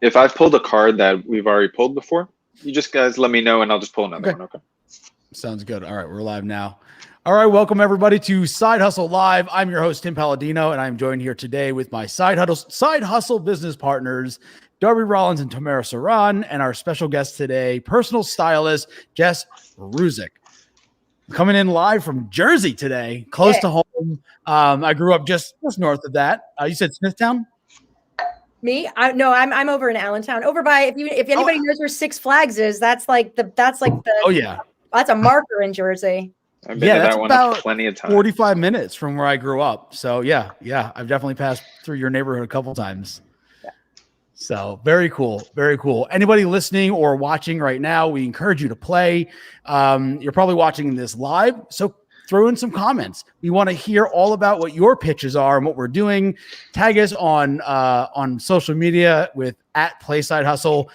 if I've pulled a card that we've already pulled before, you just guys let me know and I'll just pull another one. Okay. Sounds good. All right, we're live now. All right, welcome everybody to Side Hustle Live. I'm your host, Tim Palladino, and I'm joined here today with my Side Hustle business partners, Darby Rollins and Tamara Saran, and our special guest today, personal stylist, Jess Ruzic. Coming in live from Jersey today, close to home. I grew up just north of that. You said Smithtown? Me? I'm over in Allentown. Over by if anybody knows where Six Flags is, that's like the oh yeah. That's a marker in Jersey. I've been to that one about plenty of times. 45 minutes from where I grew up. So yeah, I've definitely passed through your neighborhood a couple times. Yeah. So very cool. Very cool. Anybody listening or watching right now, we encourage you to play. You're probably watching this live, so throw in some comments. We want to hear all about what your pitches are and what we're doing. Tag us on social media with @PlaySideHustle,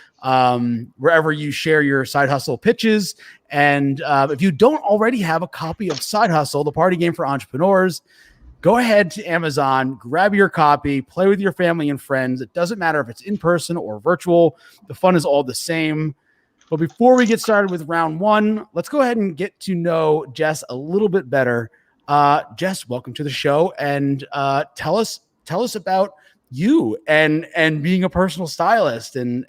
wherever you share your side hustle pitches. And if you don't already have a copy of Side Hustle, the party game for entrepreneurs, go ahead to Amazon, grab your copy, play with your family and friends. It doesn't matter if it's in person or virtual. The fun is all the same. But before we get started with round one, let's go ahead and get to know Jess a little bit better. Jess, welcome to the show, and tell us about you and being a personal stylist and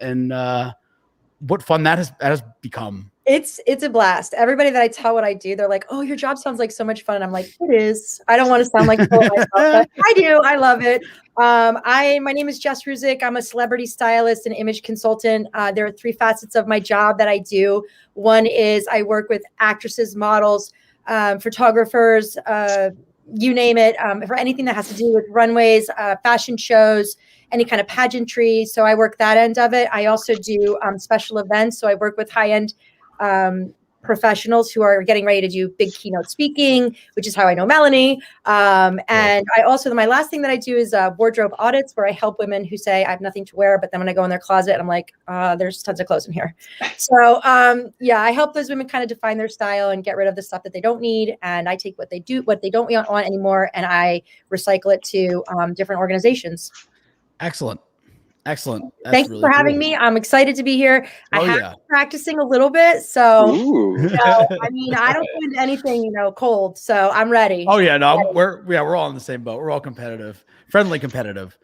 what fun that has become. It's a blast. Everybody that I tell what I do, they're like, "Oh, your job sounds like so much fun." And I'm like, "It is." I don't want to sound like myself, but I do. I love it. My name is Jess Ruzic. I'm a celebrity stylist and image consultant. There are three facets of my job that I do. One is I work with actresses, models, photographers, you name it, for anything that has to do with runways, fashion shows, any kind of pageantry. So I work that end of it. I also do special events. So I work with high-end professionals who are getting ready to do big keynote speaking, which is how I know Melanie. And I also, my last thing that I do is wardrobe audits, where I help women who say I have nothing to wear, but then when I go in their closet, I'm like, there's tons of clothes in here. So I help those women kind of define their style and get rid of the stuff that they don't need. And I take what they don't want anymore, and I recycle it to different organizations. Excellent. Thanks really for having me. I'm excited to be here. I have been practicing a little bit. So, I mean, I don't do anything, cold. So I'm ready. Oh yeah. No, we're all in the same boat. We're all friendly competitive.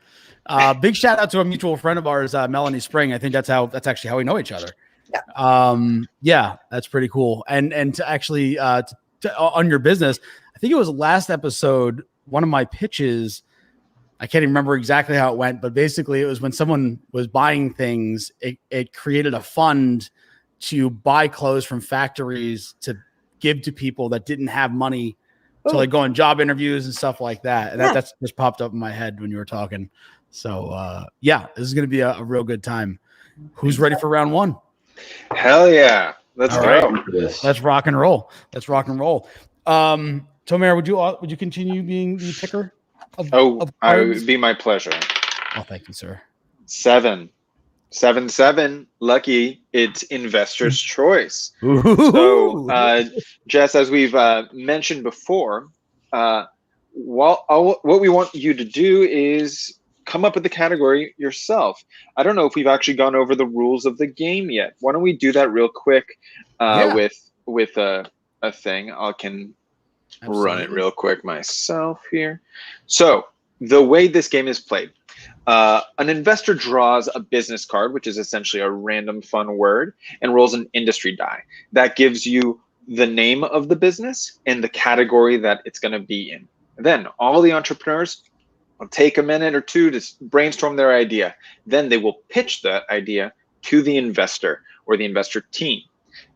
Big shout out to a mutual friend of ours, Melanie Spring. I think that's actually how we know each other. Yeah. That's pretty cool. And to actually, on your business, I think it was last episode, one of my pitches, I can't even remember exactly how it went, but basically it was when someone was buying things, it created a fund to buy clothes from factories to give to people that didn't have money to like go on job interviews and stuff like that. And that's just popped up in my head when you were talking. So this is going to be a real good time. Who's ready for round one? Hell yeah. Let's go. Let's rock and roll. Tamara, would you continue being the picker? It would be my pleasure. Oh, thank you, sir. 7. Lucky. It's investor's choice. So, Jess, as we've mentioned before, what we want you to do is come up with the category yourself. I don't know if we've actually gone over the rules of the game yet. Why don't we do that real quick with a thing? I can run it real quick myself here. So the way this game is played, an investor draws a business card, which is essentially a random fun word, and rolls an industry die. That gives you the name of the business and the category that it's going to be in. Then all the entrepreneurs will take a minute or two to brainstorm their idea. Then they will pitch that idea to the investor or the investor team.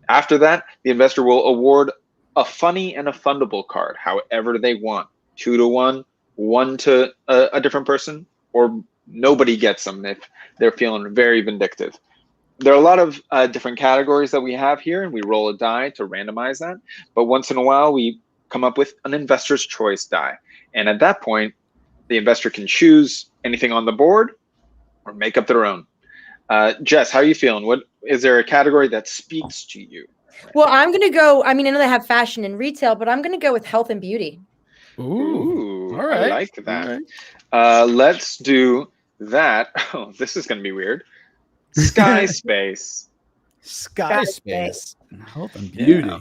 After that, the investor will award a funny and a fundable card, however they want. 2 to 1, 1 to a different person, or nobody gets them if they're feeling very vindictive. There are a lot of different categories that we have here, and we roll a die to randomize that. But once in a while, we come up with an investor's choice die. And at that point, the investor can choose anything on the board or make up their own. Jess, how are you feeling? Is there a category that speaks to you? Well, I'm going to go, I know they have fashion and retail, but I'm going to go with health and beauty. Ooh, all right. I like that. All right. Let's do that. Oh, this is going to be weird. Sky Space. Sky Space. Health and beauty. Yeah.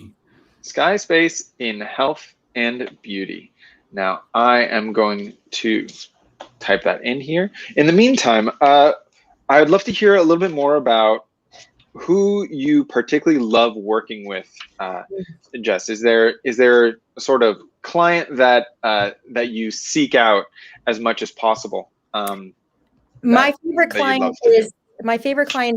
Sky Space in health and beauty. Now, I am going to type that in here. In the meantime, I would love to hear a little bit more about who you particularly love working with, Jess. Is there a sort of client that that you seek out as much as possible? My favorite client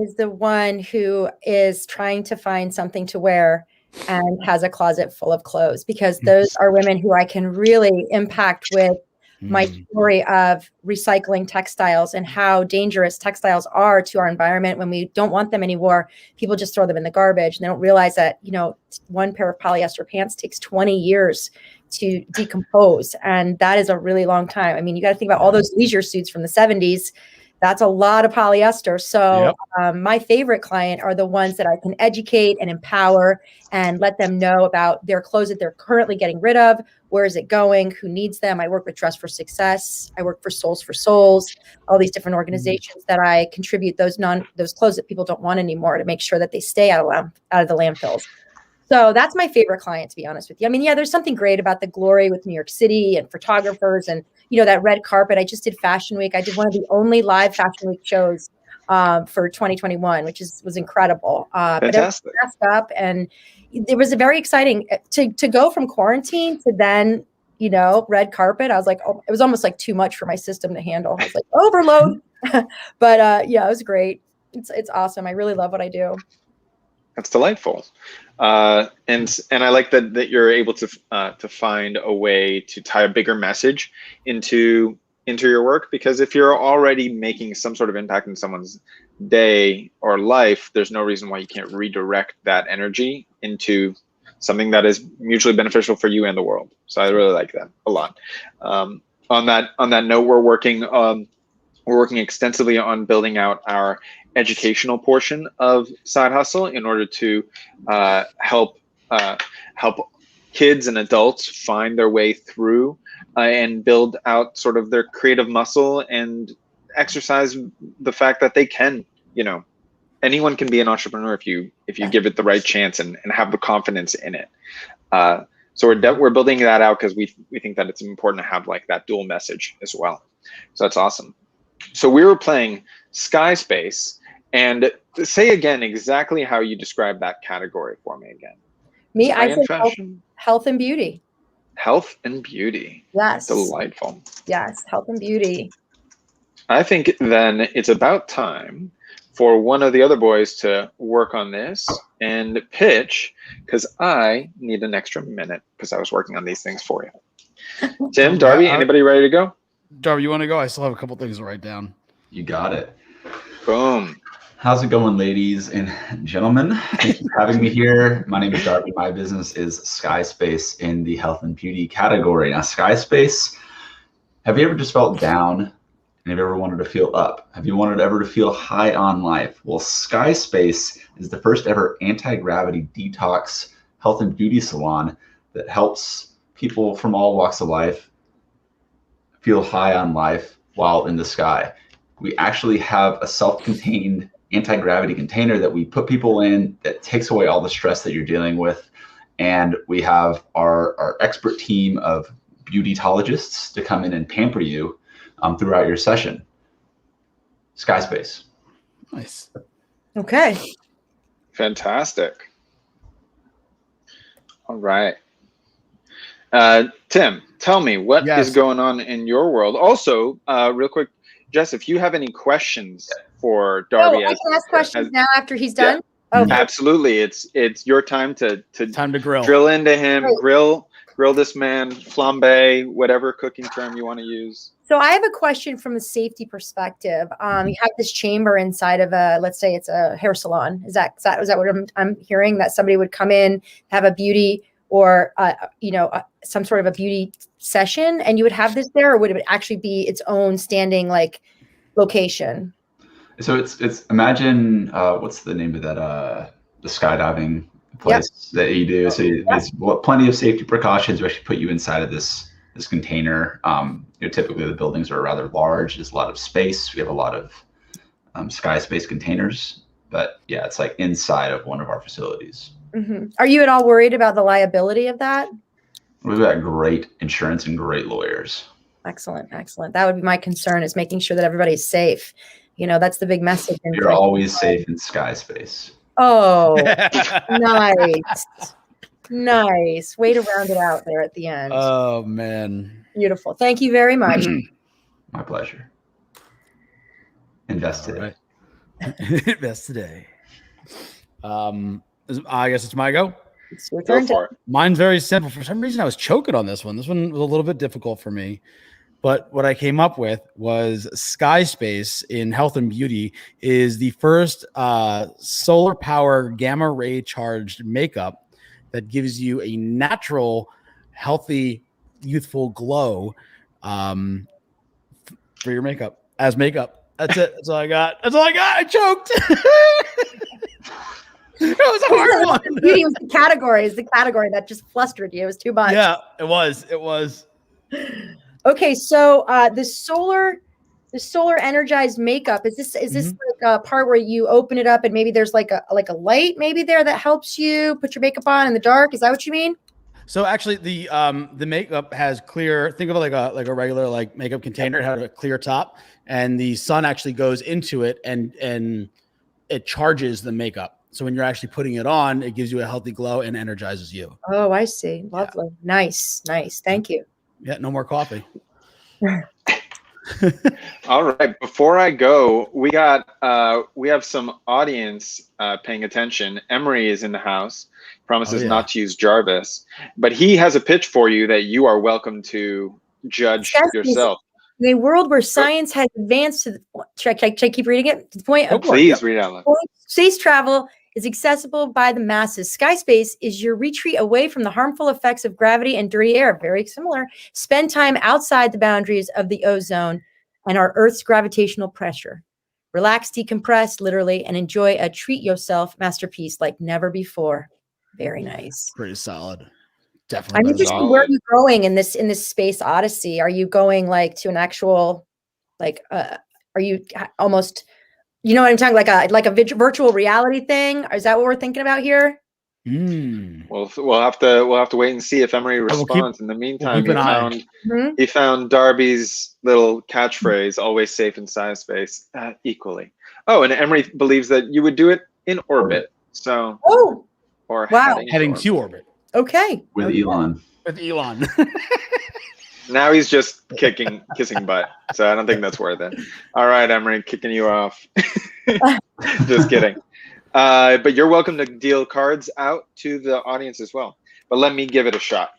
is the one who is trying to find something to wear and has a closet full of clothes, because those are women who I can really impact with my story of recycling textiles and how dangerous textiles are to our environment. When we don't want them anymore, people just throw them in the garbage, and they don't realize that, you know, one pair of polyester pants takes 20 years to decompose, and that is a really long time. I mean, you got to think about all those leisure suits from the 70s. That's a lot of polyester. So my favorite client are the ones that I can educate and empower and let them know about their clothes that they're currently getting rid of. Where is it going? Who needs them? I work with Dress for Success. I work for Souls for Souls, all these different organizations that I contribute those clothes that people don't want anymore to make sure that they stay out of the landfills. So that's my favorite client, to be honest with you. I mean, yeah, there's something great about the glory with New York City and photographers and, you know, that red carpet. I just did Fashion Week. I did one of the only live Fashion Week shows for 2021, which was incredible. But it was masked up, and it was a very exciting to go from quarantine to then, you know, red carpet. I was like, oh, it was almost like too much for my system to handle. I was like, overload. But yeah, it was great. It's awesome. I really love what I do. That's delightful, and I like that you're able to find a way to tie a bigger message into your work, because if you're already making some sort of impact in someone's day or life, there's no reason why you can't redirect that energy into something that is mutually beneficial for you and the world. So I really like that a lot. On that note, we're working extensively on building out our educational portion of Side Hustle in order to help kids and adults find their way through and build out sort of their creative muscle and exercise the fact that they can, you know, anyone can be an entrepreneur if you give it the right chance and have the confidence in it. So we're building that out because we think that it's important to have like that dual message as well. So that's awesome. So we were playing Sky Space, and say again exactly how you described that category for me again. I said health and beauty. Health and beauty. Yes. Delightful. Yes, health and beauty. I think then it's about time for one of the other boys to work on this and pitch, because I need an extra minute because I was working on these things for you. Tim, Darby, anybody ready to go? Darby, you want to go? I still have a couple things to write down. You got it. Boom. How's it going, ladies and gentlemen? Thank you for having me here. My name is Darby. My business is Sky Space in the health and beauty category. Now, Sky Space, have you ever just felt down and have you ever wanted to feel up? Have you wanted ever to feel high on life? Well, Sky Space is the first ever anti-gravity detox health and beauty salon that helps people from all walks of life feel high on life while in the sky. We actually have a self-contained anti-gravity container that we put people in that takes away all the stress that you're dealing with. And we have our expert team of beautytologists to come in and pamper you throughout your session. Sky Space. Nice. Okay. Fantastic. All right. Tim, tell me what is going on in your world. Also, real quick, Jess, if you have any questions for Darby, I can ask questions now after he's done. Yeah. Okay. Absolutely, it's your time to grill. Drill into him, grill this man, flambe, whatever cooking term you want to use. So I have a question from a safety perspective. You have this chamber inside of let's say it's a hair salon. Is that what I'm hearing? That somebody would come in, have a beauty or some sort of a beauty session, and you would have this there, or would it actually be its own standing like location? So it's imagine what's the name of that the skydiving place that you do. So it's plenty of safety precautions. We actually put you inside of this container. Typically the buildings are rather large. There's a lot of space. We have a lot of Sky Space containers. But yeah, it's like inside of one of our facilities. Are you at all worried about the liability of that? We've got great insurance and great lawyers. Excellent. That would be my concern, is making sure that everybody's safe. That's the big message. You're always safe in Sky Space. Oh, nice. Way to round it out there at the end. Oh, man. Beautiful. Thank you very much. My pleasure. Invest today. Right. Invest today. I guess it's my go. It's your turn. Mine's very simple. For some reason, I was choking on this one. This one was a little bit difficult for me. But what I came up with was Sky Space in health and beauty is the first solar power gamma ray charged makeup that gives you a natural, healthy, youthful glow for your makeup as makeup. That's it. That's all I got. I choked. It was a hard one. Beauty was the category. Is the category that just flustered you. It was too much. Yeah, it was. Okay, so the solar energized makeup, is this like a part where you open it up and maybe there's like a light maybe there that helps you put your makeup on in the dark? Is that what you mean? So actually the makeup has clear, think of it like a regular like makeup container. It has a clear top, and the sun actually goes into it and it charges the makeup. So when you're actually putting it on, it gives you a healthy glow and energizes you. Oh, I see. Lovely. Yeah. Nice. Thank you. Yeah, no more coffee. All right. Before I go, we have some audience paying attention. Emery is in the house. Promises not to use Jarvis, but he has a pitch for you that you are welcome to judge yourself. In a world where science has advanced to the should I keep reading it? To the point. Please read it out loud. Space travel is accessible by the masses. Sky Space is your retreat away from the harmful effects of gravity and dirty air. Very similar. Spend time outside the boundaries of the ozone and our Earth's gravitational pressure. Relax, decompress, literally, and enjoy a treat yourself masterpiece like never before. Very nice. Pretty solid. Definitely. I'm interested in where you're going in this space odyssey. Are you going like to an actual, like, are you almost, you know what I'm talking, like a virtual reality thing? Is that what we're thinking about here? Well, we'll have to wait and see if Emery responds. In the meantime, he found Darby's little catchphrase, "Always safe in size space," equally. Oh, and Emery believes that you would do it in orbit. So, heading to orbit. Okay. With Elon. Now he's just kissing butt. So I don't think that's worth it. All right, Emery, kicking you off. Just kidding. But you're welcome to deal cards out to the audience as well. But let me give it a shot.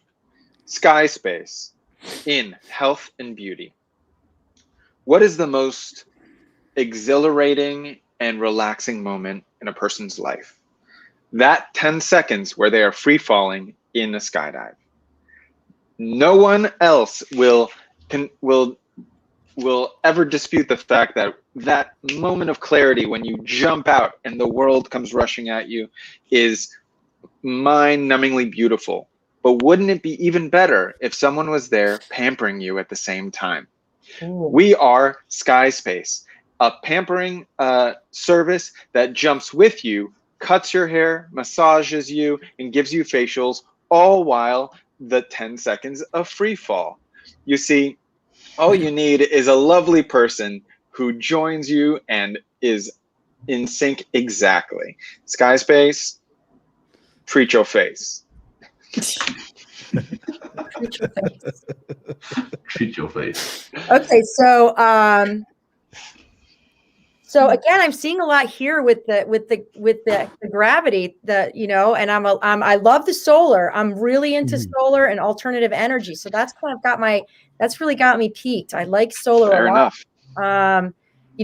Sky Space in health and beauty. What is the most exhilarating and relaxing moment in a person's life? That 10 seconds where they are free falling in a skydive. No one else will ever dispute the fact that that moment of clarity when you jump out and the world comes rushing at you is mind-numbingly beautiful. But wouldn't it be even better if someone was there pampering you at the same time? Ooh. We are Sky Space, a pampering service that jumps with you, cuts your hair, massages you, and gives you facials, all while the 10 seconds of free fall. You see, all you need is a lovely person who joins you and is in sync exactly. Sky Space, treat your face. Treat your face. Okay, so again, I'm seeing a lot here with the gravity, and I love the solar. I'm really into solar and alternative energy. So that's kind of that's really got me peaked. I like solar a lot. Fair enough.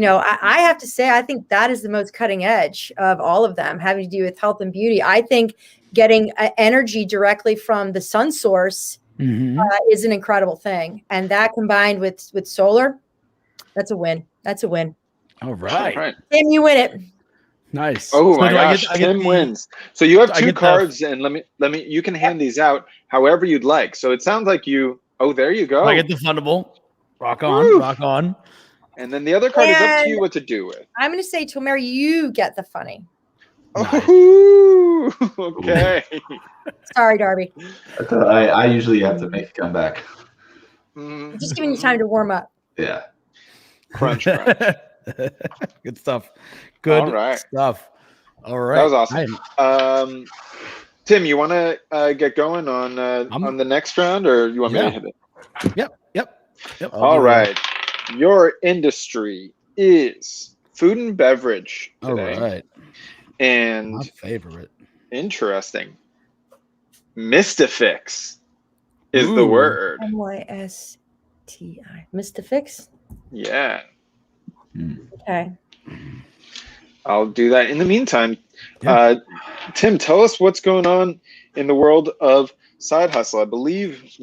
I have to say, I think that is the most cutting edge of all of them, having to do with health and beauty. I think getting energy directly from the sun source is an incredible thing. And that combined with solar, that's a win. All right. Tim, you win it. Nice. Oh my gosh, Tim wins. So you have two cards, and let me. You can hand these out however you'd like. So it sounds like you. Oh, there you go. I get the fundable. Rock on. And then the other card is up to you what to do with. I'm going to say, Tomer, you get the funny. Oh, okay. Sorry, Darby. I usually have to make a comeback. Just giving you time to warm up. Yeah. Crunch. Good stuff. Good stuff. All right. That was awesome. Tim, you want to get going on the next round, or you want me to hit it? Yep. All right. Your industry is food and beverage today. All right. And my favorite. Interesting. Mystifix is the word. MYSTI. Mystifix? Yeah. Okay. I'll do that. In the meantime, Tim, tell us what's going on in the world of side hustle. I believe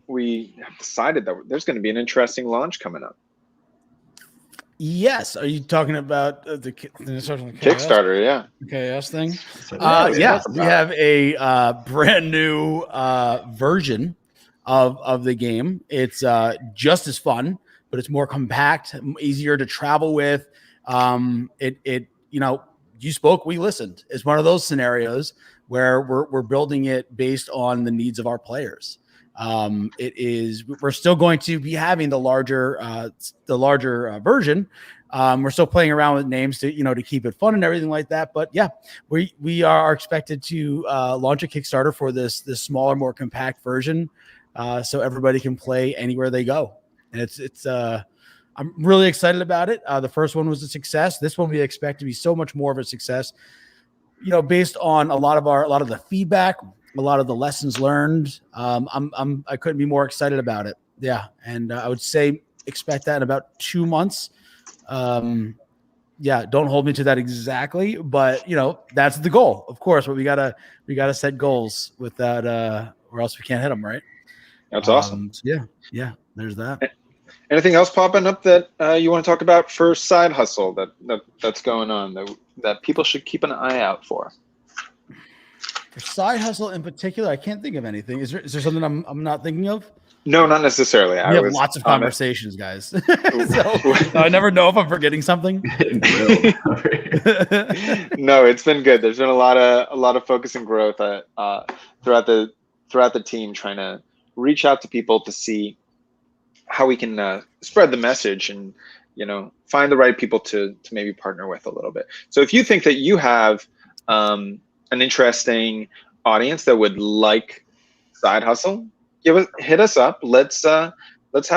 we have decided that there's going to be an interesting launch coming up. Yes. Are you talking about the Kickstarter? Yeah. KS thing. We have a brand new version of the game. It's just as fun, but it's more compact, easier to travel with. You spoke, we listened. It's one of those scenarios where we're building it based on the needs of our players. We're still going to be having the larger version. We're still playing around with names to keep it fun and everything like that. But yeah, we are expected to launch a Kickstarter for this smaller, more compact version, so everybody can play anywhere they go. And I'm really excited about it. The first one was a success. This one we expect to be so much more of a success, based on a lot of the feedback, a lot of the lessons learned. I couldn't be more excited about it. Yeah. And I would say expect that in about 2 months. Don't hold me to that exactly, but that's the goal, of course, but we gotta set goals with that, or else we can't hit them. Right. That's awesome. Yeah. There's that. Anything else popping up that you want to talk about for side hustle that's going on that people should keep an eye out for? For side hustle in particular, I can't think of anything. Is there something I'm not thinking of? No, not necessarily. We have lots of conversations, guys. So I never know if I'm forgetting something. No, it's been good. There's been a lot of focus and growth throughout the team, trying to reach out to people to see how we can spread the message and find the right people to maybe partner with a little bit. So if you think that you have an interesting audience that would like side hustle, hit us up. Let's have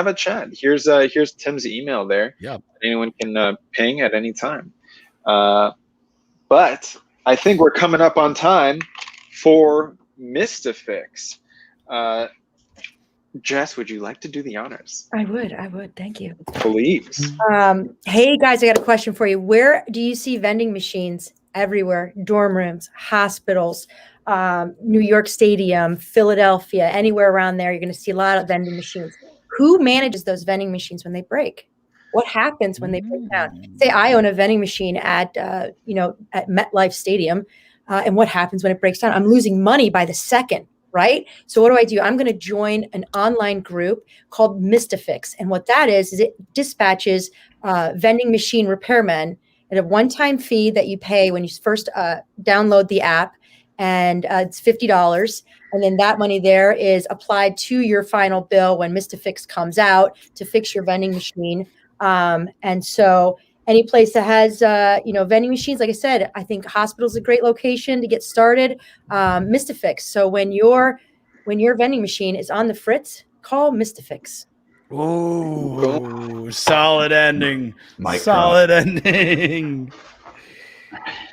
a chat. Here's Tim's email there. Yeah, anyone can ping at any time. But I think we're coming up on time for Mystifix. Jess, would you like to do the honors? I would. Thank you. Please. Hey guys, I got a question for you. Where do you see vending machines? Everywhere. Dorm rooms, hospitals, New York Stadium, Philadelphia, anywhere around there. You're going to see a lot of vending machines. Who manages those vending machines when they break? What happens when they break down? Say I own a vending machine at MetLife Stadium, and what happens when it breaks down? I'm losing money by the second. Right? So what do? I'm going to join an online group called Mystifix. And what that is it dispatches vending machine repairmen at a one-time fee that you pay when you first download the app. And it's $50. And then that money there is applied to your final bill when Mystifix comes out to fix your vending machine. And so any place that has, vending machines, like I said, I think hospital's a great location to get started. Mystifix. So when your vending machine is on the fritz, call Mystifix. Ooh, solid ending. Solid ending.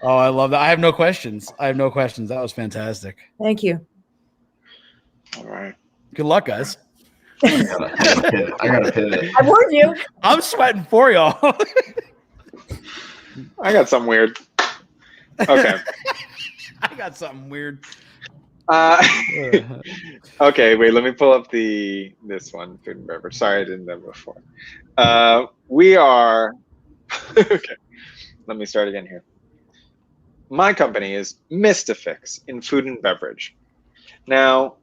Oh, I love that. I have no questions. That was fantastic. Thank you. All right. Good luck, guys. I gotta pivot. I warned you. I'm sweating for y'all. I got something weird. Okay. I got something weird. Okay, wait, let me pull up this one, food and beverage. Sorry, I didn't know before. We are okay. Let me start again here. My company is Mystifix in food and beverage. Now,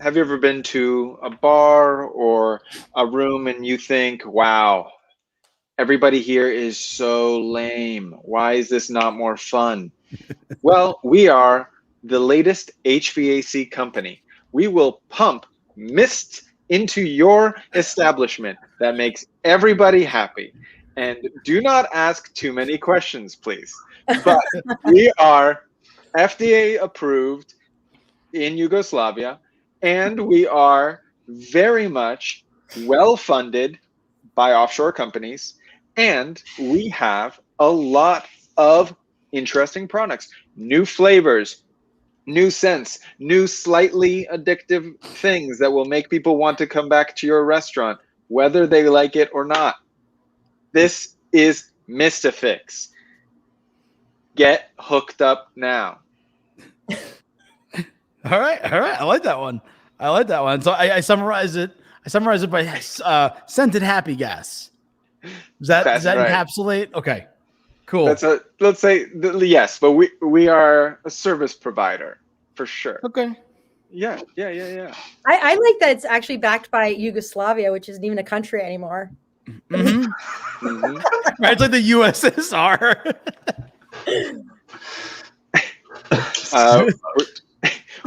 have you ever been to a bar or a room and you think, wow, everybody here is so lame. Why is this not more fun? Well, we are the latest HVAC company. We will pump mist into your establishment that makes everybody happy. And do not ask too many questions, please. But we are FDA approved in Yugoslavia, and we are very much well funded by offshore companies, and we have a lot of interesting products, new flavors, new scents, new slightly addictive things that will make people want to come back to your restaurant, whether they like it or not. This is Mistafix. Get hooked up now. All right. I like that one. So I summarize it. By scented happy gas. Does that That's right. encapsulate? Okay, cool. Let's say yes, but we are a service provider for sure. Okay. Yeah. I like that it's actually backed by Yugoslavia, which isn't even a country anymore. Mm-hmm. Mm-hmm. Right, it's like the USSR.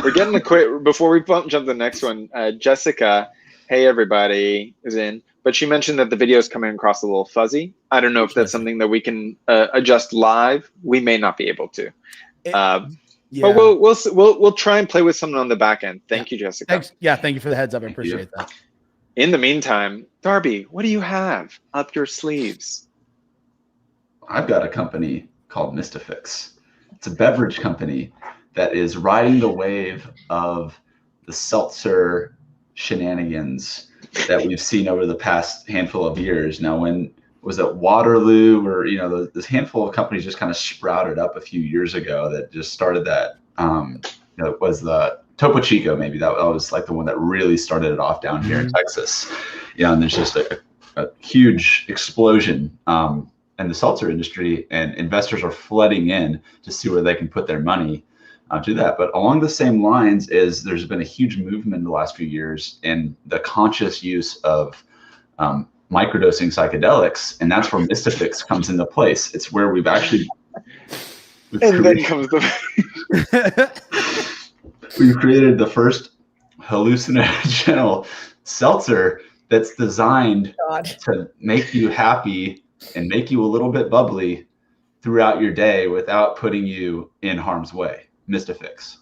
We're getting a quick before we jump to the next one. Jessica, hey everybody, is in, but she mentioned that the video is coming across a little fuzzy. I don't know if that's something that we can adjust live. We may not be able to, but we'll try and play with something on the back end. Thank you, Jessica. Thanks. Yeah, thank you for the heads up. I appreciate that. In the meantime, Darby, what do you have up your sleeves? I've got a company called Mistafix. It's a beverage company that is riding the wave of the seltzer shenanigans that we've seen over the past handful of years. Now, when was it Waterloo, or this handful of companies just kind of sprouted up a few years ago that just started that. It was the Topo Chico, maybe that was like the one that really started it off down here in Texas. And there's just a huge explosion in the seltzer industry, and investors are flooding in to see where they can put their money to that. But along the same lines is there's been a huge movement in the last few years in the conscious use of microdosing psychedelics, and that's where Mistafix comes into place. It's where we've created the first hallucinogenic seltzer that's designed to make you happy and make you a little bit bubbly throughout your day without putting you in harm's way. Mistafix.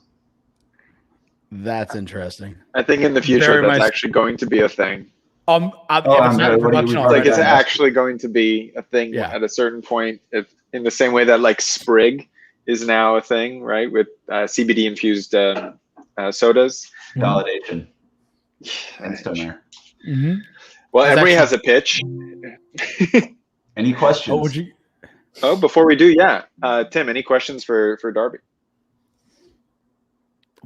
That's interesting. I think in the future that's actually going to be a thing. It's actually going to be a thing at a certain point. If in the same way that like Sprig is now a thing, right? With CBD infused sodas. Validation. Instomare. Mm-hmm. Well, Emery has a pitch. Any questions? Before we do, Tim, any questions for Darby?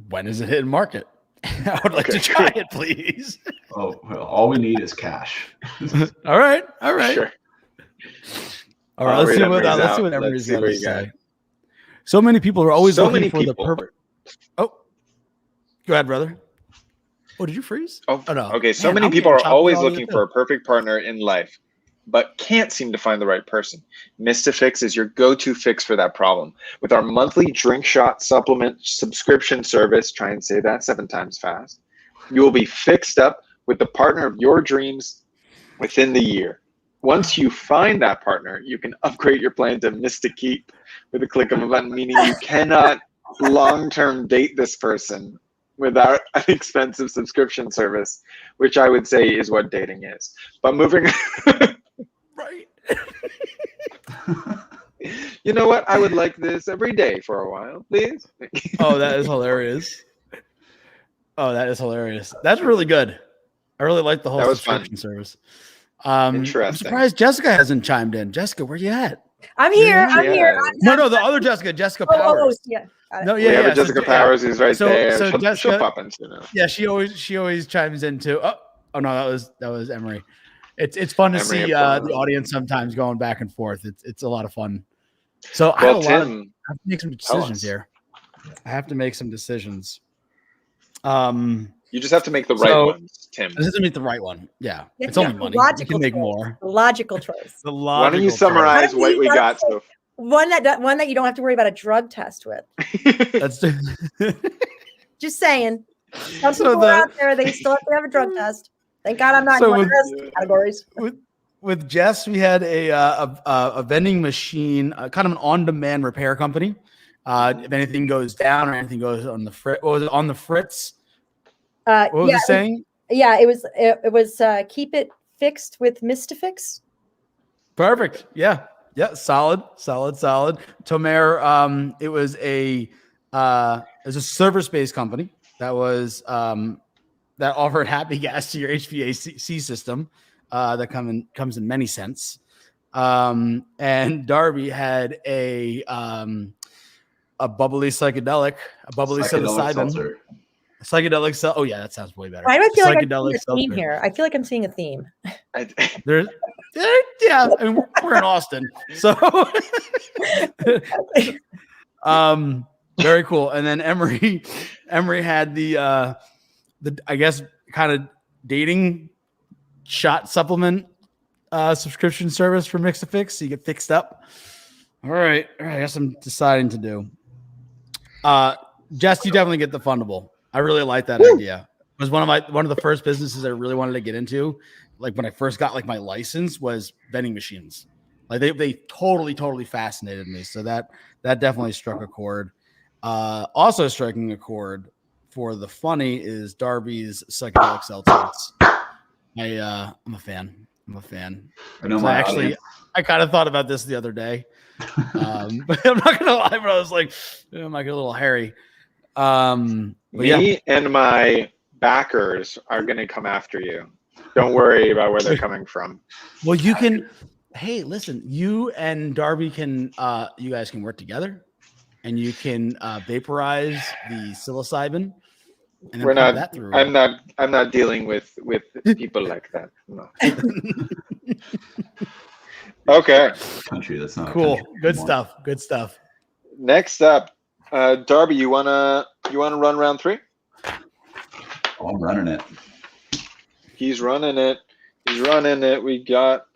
When is it hitting market? I would like to try it, please. Well, all we need is cash. All right. Sure. All right, let's see what Emery's got to say. So many people are always looking for the perfect. Oh, go ahead, brother. Oh, did you freeze? Oh no. Okay, so many people are always looking for a perfect partner in life, but can't seem to find the right person. Mistafix is your go-to fix for that problem. With our monthly drink shot supplement subscription service, try and say that 7 times fast, you will be fixed up with the partner of your dreams within the year. Once you find that partner, you can upgrade your plan to Mistakeep with a click of a button, meaning you cannot long-term date this person without an expensive subscription service, which I would say is what dating is. But moving... Right. You know what? I would like this every day for a while, please. Oh, that is hilarious. That's really good. I really like the whole subscription service. Interesting. I'm surprised Jessica hasn't chimed in. Jessica, where you at? I'm here. I'm here. No, the other Jessica Powers. Yeah. No, but Jessica Powers is right there. So she'll pop in soon. Yeah, she always chimes in too. Oh no, that was Emery. It's fun to see the audience sometimes going back and forth. It's a lot of fun. So I have to make some decisions here. I have to make some decisions. You just have to make the right ones, Tim. This is to make the right one. Yeah. It's only money. You can make more. Logical choice. Why don't you summarize what we got so one that you don't have to worry about a drug test with. That's just saying. Some people out there, they still have to have a drug test. Thank God I'm not in one of those categories. With Jess, we had a vending machine, kind of an on-demand repair company. If anything goes down or anything goes on the fritz, what was it on the fritz? What was it saying? It was keep it fixed with Mistafix. Perfect. Yeah. Solid. Tomer, it was a service-based company that was that offered happy gas to your HVAC system that comes in many cents. And Darby had a bubbly psychedelic, psilocybin. Psychedelic. Oh yeah, that sounds way better. Why do I feel like I'm seeing a theme here? I feel like I'm seeing a theme. Yeah, I mean, we're in Austin, so very cool. And then Emery had the I guess kind of dating shot supplement subscription service for Mix to Fix, so you get fixed up. All right, I guess I'm deciding to do. Jess, you definitely get the fundable. I really like that idea. It was one of the first businesses I really wanted to get into. Like when I first got like my license was vending machines. Like they totally fascinated me. So that definitely struck a chord. Also striking a chord for the funny is Darby's psychedelic seltzers. I'm a fan. I know. So I kind of thought about this the other day. But I'm not gonna lie, but I was like, I might get a little hairy. Me and my backers are gonna come after you. Don't worry about where they're coming from. Well, you can. Hey, listen, you and Darby can. You guys can work together, and you can vaporize the psilocybin. And We're not. That through. I'm not dealing with people like that. No. Okay. Country. That's not cool. Good stuff. Next up, Darby, you wanna run round 3? Oh, I'm running it. He's running it. We got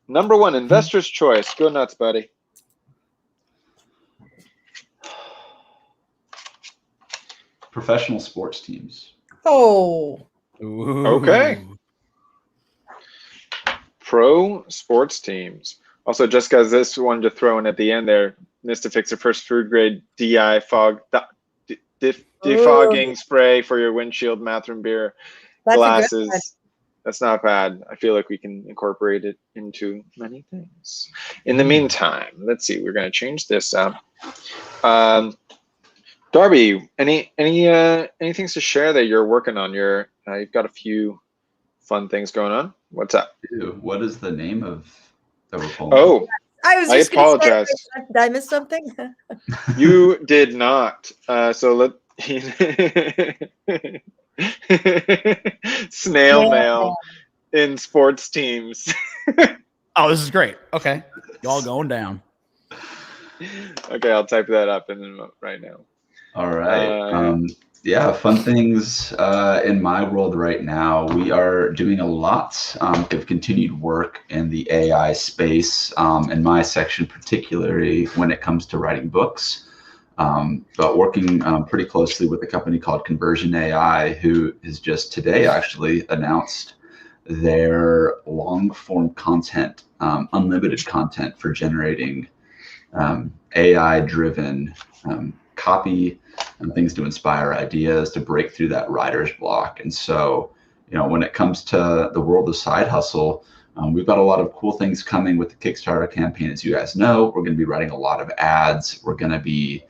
number 1, investor's choice. Go nuts, buddy. Professional sports teams. Oh. Ooh. Okay. Pro sports teams. Also, just because this one to throw in at the end there, Mr. Fix, your first food grade DI defogging spray for your windshield, bathroom beer, glasses. That's not bad. I feel like we can incorporate it into many things. In the meantime, let's see. We're going to change this up. Darby, any things to share that you're working on? You've got a few fun things going on. What's up? What is the name of the report? Oh, I apologize. Did I miss something? You did not. So snail mail in sports teams. Oh, this is great. Okay, y'all going down. Okay, I'll type that up right now. All right. Yeah, fun things in my world right now. We are doing a lot of continued work in the AI space, in my section particularly when it comes to writing books, but working pretty closely with a company called Conversion AI, who has just today actually announced their long-form content, unlimited content for generating AI-driven copy and things to inspire ideas, to break through that writer's block. And so, when it comes to the world of side hustle, we've got a lot of cool things coming with the Kickstarter campaign. As you guys know, we're going to be writing a lot of ads. We're going to be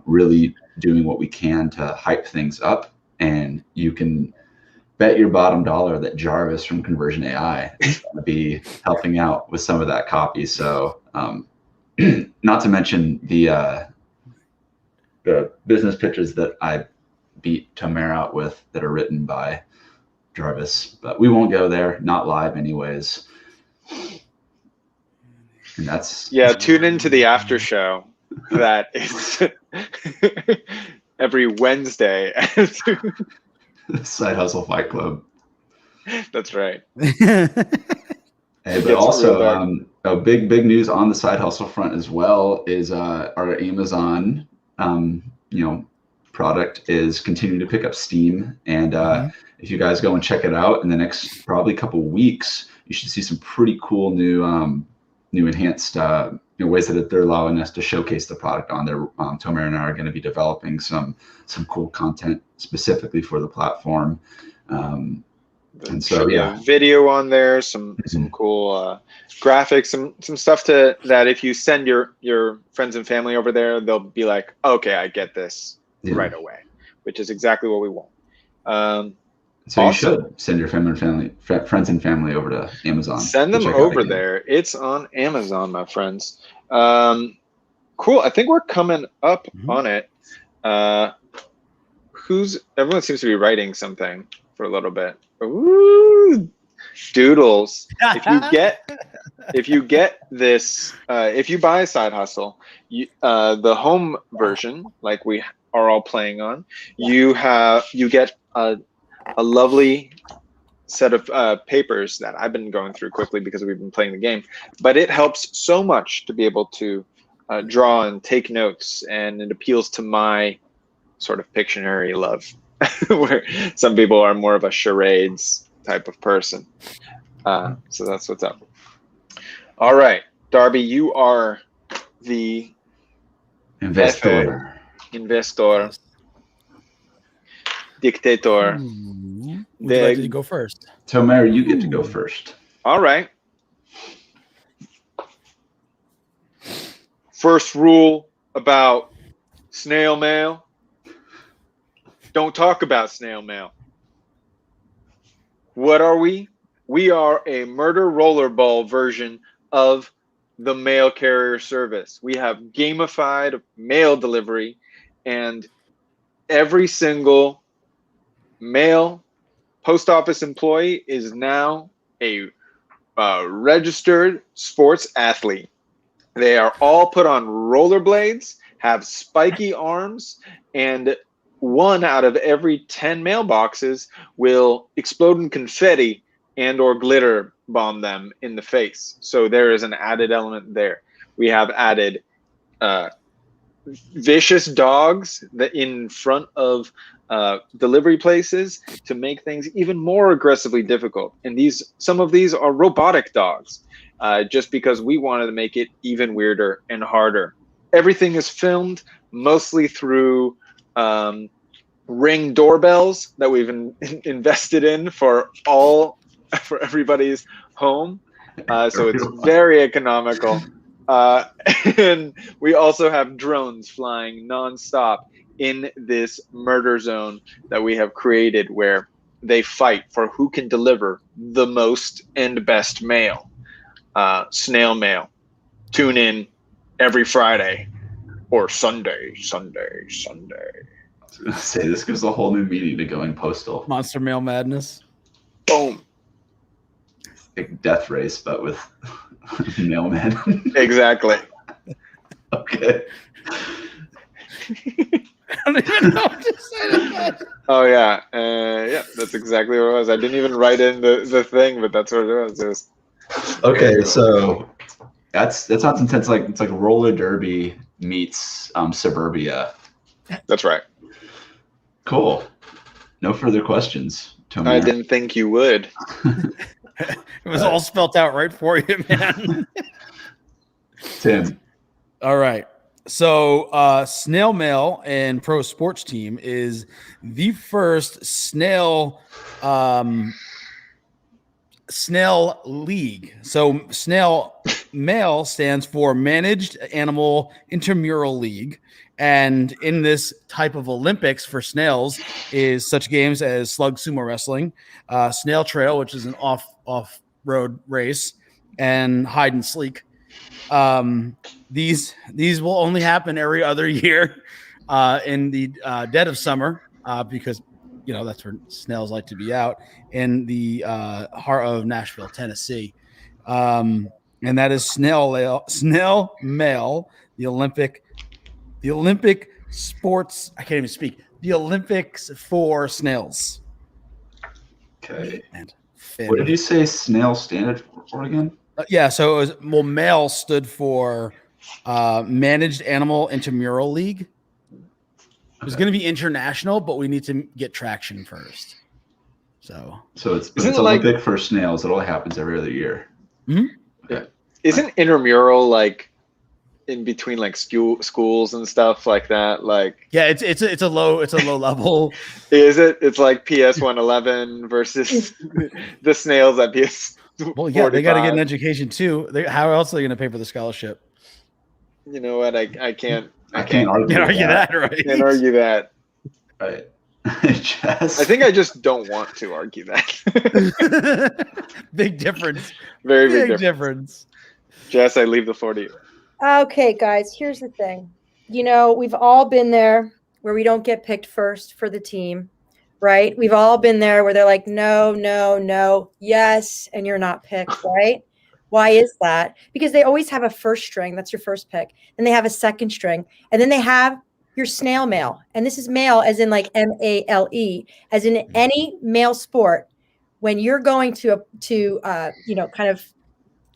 really doing what we can to hype things up. And you can bet your bottom dollar that Jarvis from Conversion AI is going to be helping out with some of that copy. So not to mention the business pitches that I beat Tomer out with that are written by Jarvis, but we won't go there, not live anyways. And that's tune into the after show that is every Wednesday. Side Hustle Fight Club. That's right. Hey, but also a big news on the Side Hustle front as well is our Amazon product is continuing to pick up steam, and if you guys go and check it out in the next probably couple weeks, you should see some pretty cool new enhanced ways that they're allowing us to showcase the product on there. Tomer and I are going to be developing some cool content specifically for the platform. And so video on there, some cool graphics, some stuff that if you send your friends and family over there, they'll be like, okay, I get this right away, which is exactly what we want. So you should send your friends and family over to Amazon. Send them over there. It's on Amazon, my friends. Cool. I think we're coming up on it. Everyone seems to be writing something for a little bit. Ooh, doodles. If you get this, if you buy a Side Hustle, the home version, like we are all playing on, you get a lovely set of papers that I've been going through quickly because we've been playing the game. But it helps so much to be able to draw and take notes, and it appeals to my sort of Pictionary love. Where some people are more of a charades type of person. So that's what's up. All right, Darby, you are the investor, dictator. Would you like to go first? Tomer, you get to go first. All right. First rule about snail mail. Don't talk about snail mail. What are we? We are a murder rollerball version of the mail carrier service. We have gamified mail delivery, and every single mail post office employee is now a registered sports athlete. They are all put on rollerblades, have spiky arms, and 1 out of every 10 mailboxes will explode in confetti and or glitter bomb them in the face. So there is an added element there. We have added vicious dogs that in front of delivery places to make things even more aggressively difficult. And some of these are robotic dogs, just because we wanted to make it even weirder and harder. Everything is filmed mostly through Ring doorbells that we've invested in for everybody's home. So it's very economical. And we also have drones flying nonstop in this murder zone that we have created, where they fight for who can deliver the most and best mail. Snail mail. Tune in every Friday or Sunday. I was gonna say, this gives a whole new meaning to going postal. Monster mail madness. Boom. Like death race, but with mailman. Exactly. Okay. I don't even know what to say to that. Oh yeah, yeah, that's exactly what it was. I didn't even write in the thing, but that's what it was. Okay, so that's not intense. It's like roller derby meets suburbia. That's right. Cool. No further questions, Tomer. I didn't think you would. It was all spelt out right for you, man. Tim. All right. So Snail Mail and Pro Sports Team is the first snail league. So Snail Mail stands for Managed Animal Intramural League. And in this type of Olympics for snails is such games as slug sumo wrestling, snail trail, which is an off-road race, and hide and sleek. These will only happen every other year in the dead of summer because that's where snails like to be out in the heart of Nashville, Tennessee, and that is snail mail, the Olympic sports. I can't even speak. The Olympics for snails. Okay. And fin. What did you say snail standard for again? Yeah, so it was, male stood for Managed Animal Intramural League. It was going to be international, but we need to get traction first. So it's Olympic for snails. It only happens every other year. Mm-hmm. Okay. Isn't intramural like in between like schools and stuff like that? Like it's a low level. Is it? It's like PS 111 versus the snails at PS. Well, yeah, 45. they got to get an education too. How else are they going to pay for the scholarship? You know what? I can't argue that, right? Can't argue that. Right. I think I just don't want to argue that. Big difference. Very big difference. Jess, I leave the floor to you. Okay, guys, here's the thing. You know, we've all been there where we don't get picked first for the team, right? We've all been there where they're like, no, no, no, yes, and you're not picked, right? Why is that? Because they always have a first string. That's your first pick. Then they have a second string. And then they have your snail mail. And this is male as in like MALE, as in any male sport. When you're going to kind of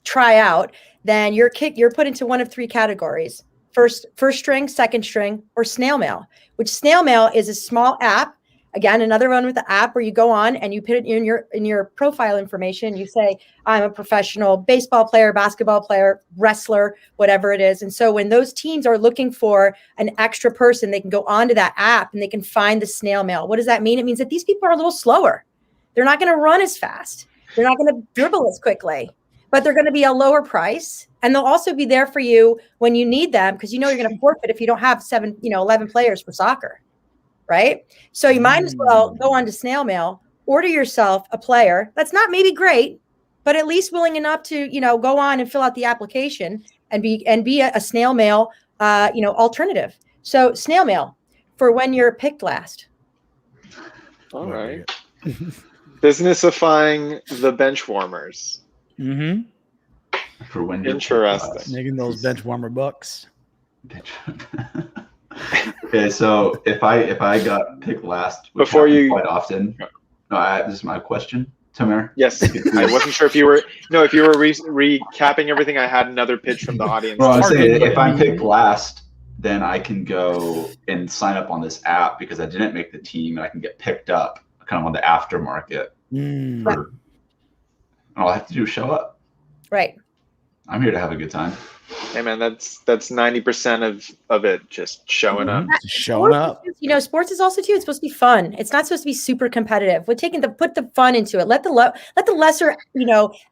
try out, then you're put into one of three categories: first string, second string, or snail mail. Which snail mail is a small app. Again, another one with the app where you go on and you put it in your profile information. You say, I'm a professional baseball player, basketball player, wrestler, whatever it is. And so when those teams are looking for an extra person, they can go onto that app and they can find the snail mail. What does that mean? It means that these people are a little slower. They're not going to run as fast. They're not going to dribble as quickly, but they're going to be a lower price. And they'll also be there for you when you need them, because you're going to forfeit if you don't have 11 players for soccer. Right? So you might as well go on to snail mail, order yourself a player that's not maybe great, but at least willing enough to, go on and fill out the application and be a snail mail, alternative. So snail mail for when you're picked last. All right. Businessifying the bench warmers. Mm-hmm. For when interesting. Making those bench warmer bucks. Okay, so if I got picked last, before you quite often. No, this is my question, Tamer. Yes, I wasn't sure if you were recapping everything. I had another pitch from the audience. Well, I'm saying if I'm picked last, then I can go and sign up on this app because I didn't make the team, and I can get picked up kind of on the aftermarket. And all I have to do is show up. Right. I'm here to have a good time. Hey man, that's 90% of it, just showing up. Showing up. Sports is also too. It's supposed to be fun. It's not supposed to be super competitive. We're put the fun into it. Let the lesser,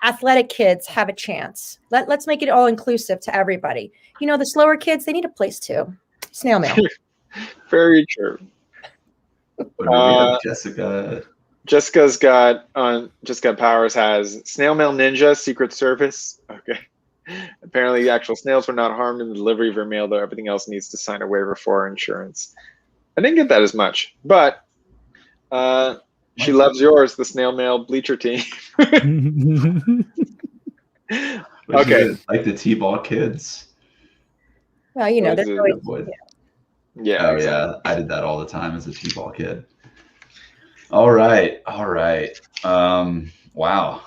athletic kids have a chance. Let's make it all inclusive to everybody. The slower kids, they need a place too. Snail mail. Very true. Jessica. Jessica Powers has snail mail ninja Secret Service. Okay. Apparently, the actual snails were not harmed in the delivery of your mail, though everything else needs to sign a waiver for insurance. I didn't get that as much, but she loves yours, the snail mail bleacher team. Okay. Like the T-ball kids. Well, they're really, yeah. Oh, yeah. I did that all the time as a T-ball kid. All right. Wow.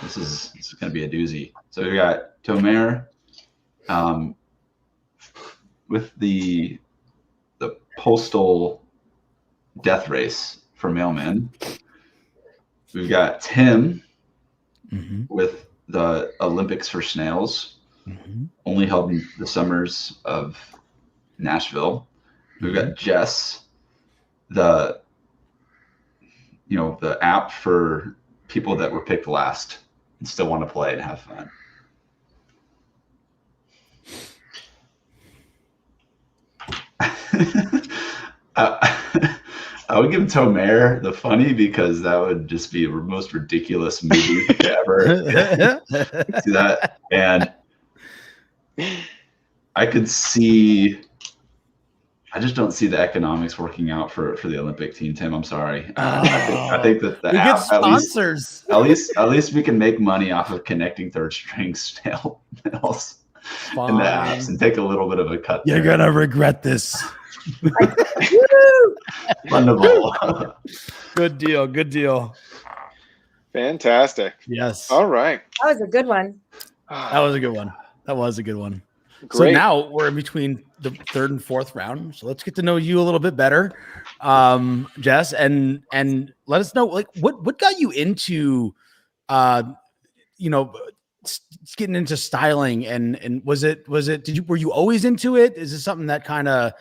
This is going to be a doozy. So we got Tomer with the postal death race for mailmen. We've got Tim with the Olympics for snails, only held in the summers of Nashville. We've got Jess, the app for people that were picked last and still want to play and have fun. I would give Tomer the funny because that would just be the most ridiculous movie ever. See that? And I just don't see the economics working out for the Olympic team, Tim. I'm sorry. I think that the app, sponsors. At least we can make money off of connecting third string snails in the apps and take a little bit of a cut. You're gonna regret this. Wonderful. Good deal. Fantastic. Yes. All right. That was a good one. That was a good one. That was a good one. Great. So now we're in between the third and fourth round. So let's get to know you a little bit better, Jess, and let us know, like, what got you into, getting into styling, and were you always into it? Is this something that kind of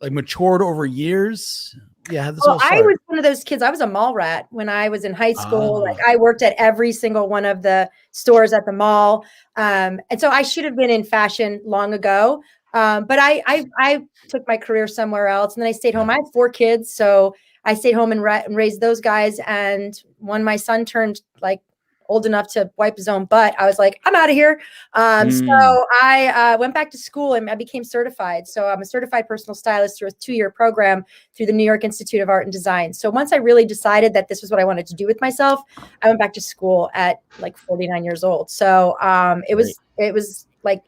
like matured over years? Yeah, how this all I started? was one of those kids. I was a mall rat when I was in high school. Like I worked at every single one of the stores at the mall. And so I should have been in fashion long ago. But I took my career somewhere else, and then I stayed home. I have 4 kids. So I stayed home and raised those guys. And when my son turned like old enough to wipe his own butt, I was like, I'm out of here. So I went back to school and I became certified. So I'm a certified personal stylist through a 2-year program through the New York Institute of Art and Design. So once I really decided that this was what I wanted to do with myself, I went back to school at like 49 years old. So it was like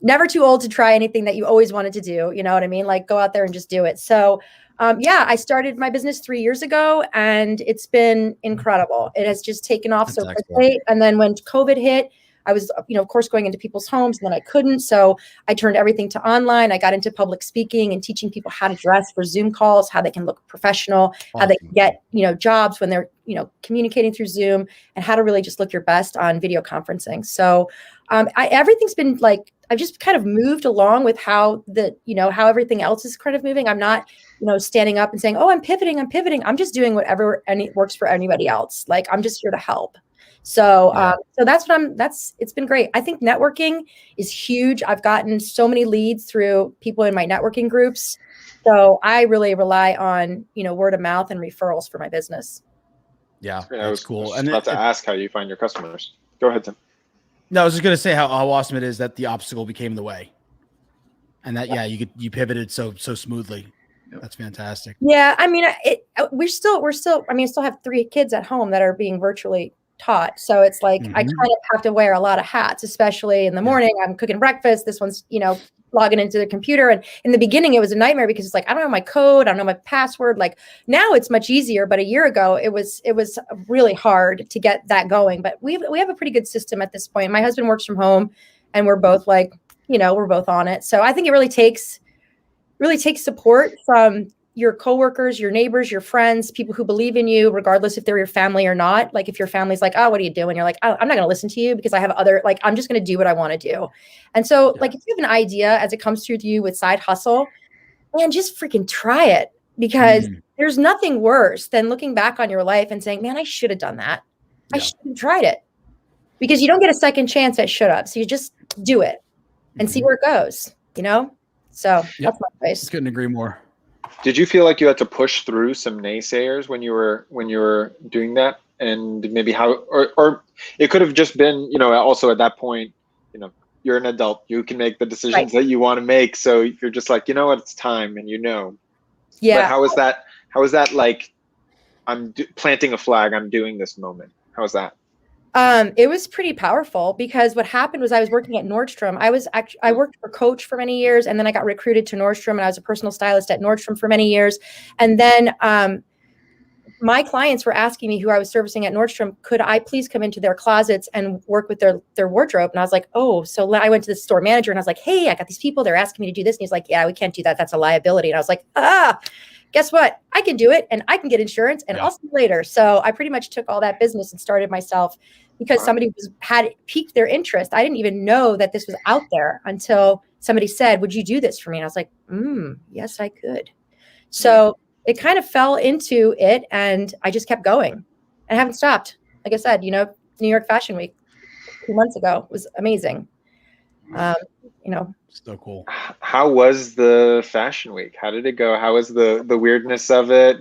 never too old to try anything that you always wanted to do. You know what I mean? Like go out there and just do it. So I started my business 3 years ago, and it's been incredible. It has just taken off so quickly. And then when COVID hit, I was, of course, going into people's homes, and then I couldn't. So I turned everything to online. I got into public speaking and teaching people how to dress for Zoom calls, how they can look professional, how they can get, jobs when they're, communicating through Zoom, and how to really just look your best on video conferencing. So everything's been like, I've just kind of moved along with how how everything else is kind of moving. I'm not, standing up and saying, oh, I'm pivoting. I'm just doing whatever works for anybody else. Like I'm just here to help. So, it's been great. I think networking is huge. I've gotten so many leads through people in my networking groups. So I really rely on, word of mouth and referrals for my business. Yeah, that's cool. And about to ask how you find your customers. Go ahead, Tim. No, I was just going to say how awesome it is that the obstacle became the way, and that you pivoted so smoothly. That's fantastic. Yeah, I mean, I still have 3 kids at home that are being virtually taught, so it's like I kind of have to wear a lot of hats, especially in the morning. I'm cooking breakfast. This one's logging into the computer, and in the beginning it was a nightmare because it's like I don't know my code, I don't know my password. Like now it's much easier, but a year ago it was really hard to get that going. But we have a pretty good system at this point. My husband works from home, and we're both like we're both on it. So I think it really takes support from your coworkers, your neighbors, your friends, people who believe in you, regardless if they're your family or not. Like if your family's like, oh, what are you doing? You're like, oh, I'm not going to listen to you because I have I'm just going to do what I want to do. And so like, if you have an idea as it comes through to you with side hustle, man, just freaking try it, because there's nothing worse than looking back on your life and saying, man, I should have done that. I should have tried it, because you don't get a second chance at should have. So you just do it and see where it goes, So that's my advice. Couldn't agree more. Did you feel like you had to push through some naysayers when you were doing that, and maybe or it could have just been, also at that point, you're an adult, you can make the decisions that you want to make. So you're just like, it's time, and Yeah. But how is that like, I'm planting a flag, I'm doing this moment? How is that? It was pretty powerful, because what happened was I was working at Nordstrom. I worked for Coach for many years, and then I got recruited to Nordstrom, and I was a personal stylist at Nordstrom for many years. And then my clients were asking me, who I was servicing at Nordstrom, could I please come into their closets and work with their wardrobe? And I was like, oh, so I went to the store manager and I was like, hey, I got these people, they're asking me to do this. And he's like, yeah, we can't do that. That's a liability. And I was like, guess what? I can do it, and I can get insurance, and I'll see you later. So I pretty much took all that business and started myself, because somebody had piqued their interest. I didn't even know that this was out there until somebody said, would you do this for me? And I was like, yes, I could. So it kind of fell into it, and I just kept going and I haven't stopped. Like I said, New York Fashion Week 2 months ago was amazing. So cool. How was the Fashion Week? How did it go? How was the weirdness of it?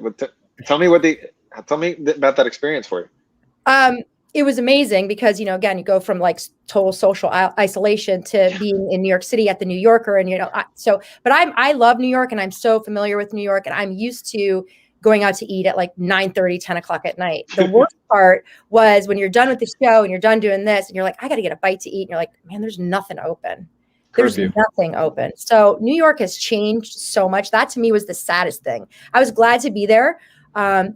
Tell me about that experience for you. It was amazing because, again, you go from like total social isolation to being in New York City at the New Yorker. And, but I love New York, and I'm so familiar with New York, and I'm used to going out to eat at like 9:30, 10 o'clock at night. The worst part was when you're done with the show and you're done doing this and you're like, I got to get a bite to eat. And you're like, man, there's nothing open. There's nothing open. So New York has changed so much. That to me was the saddest thing. I was glad to be there.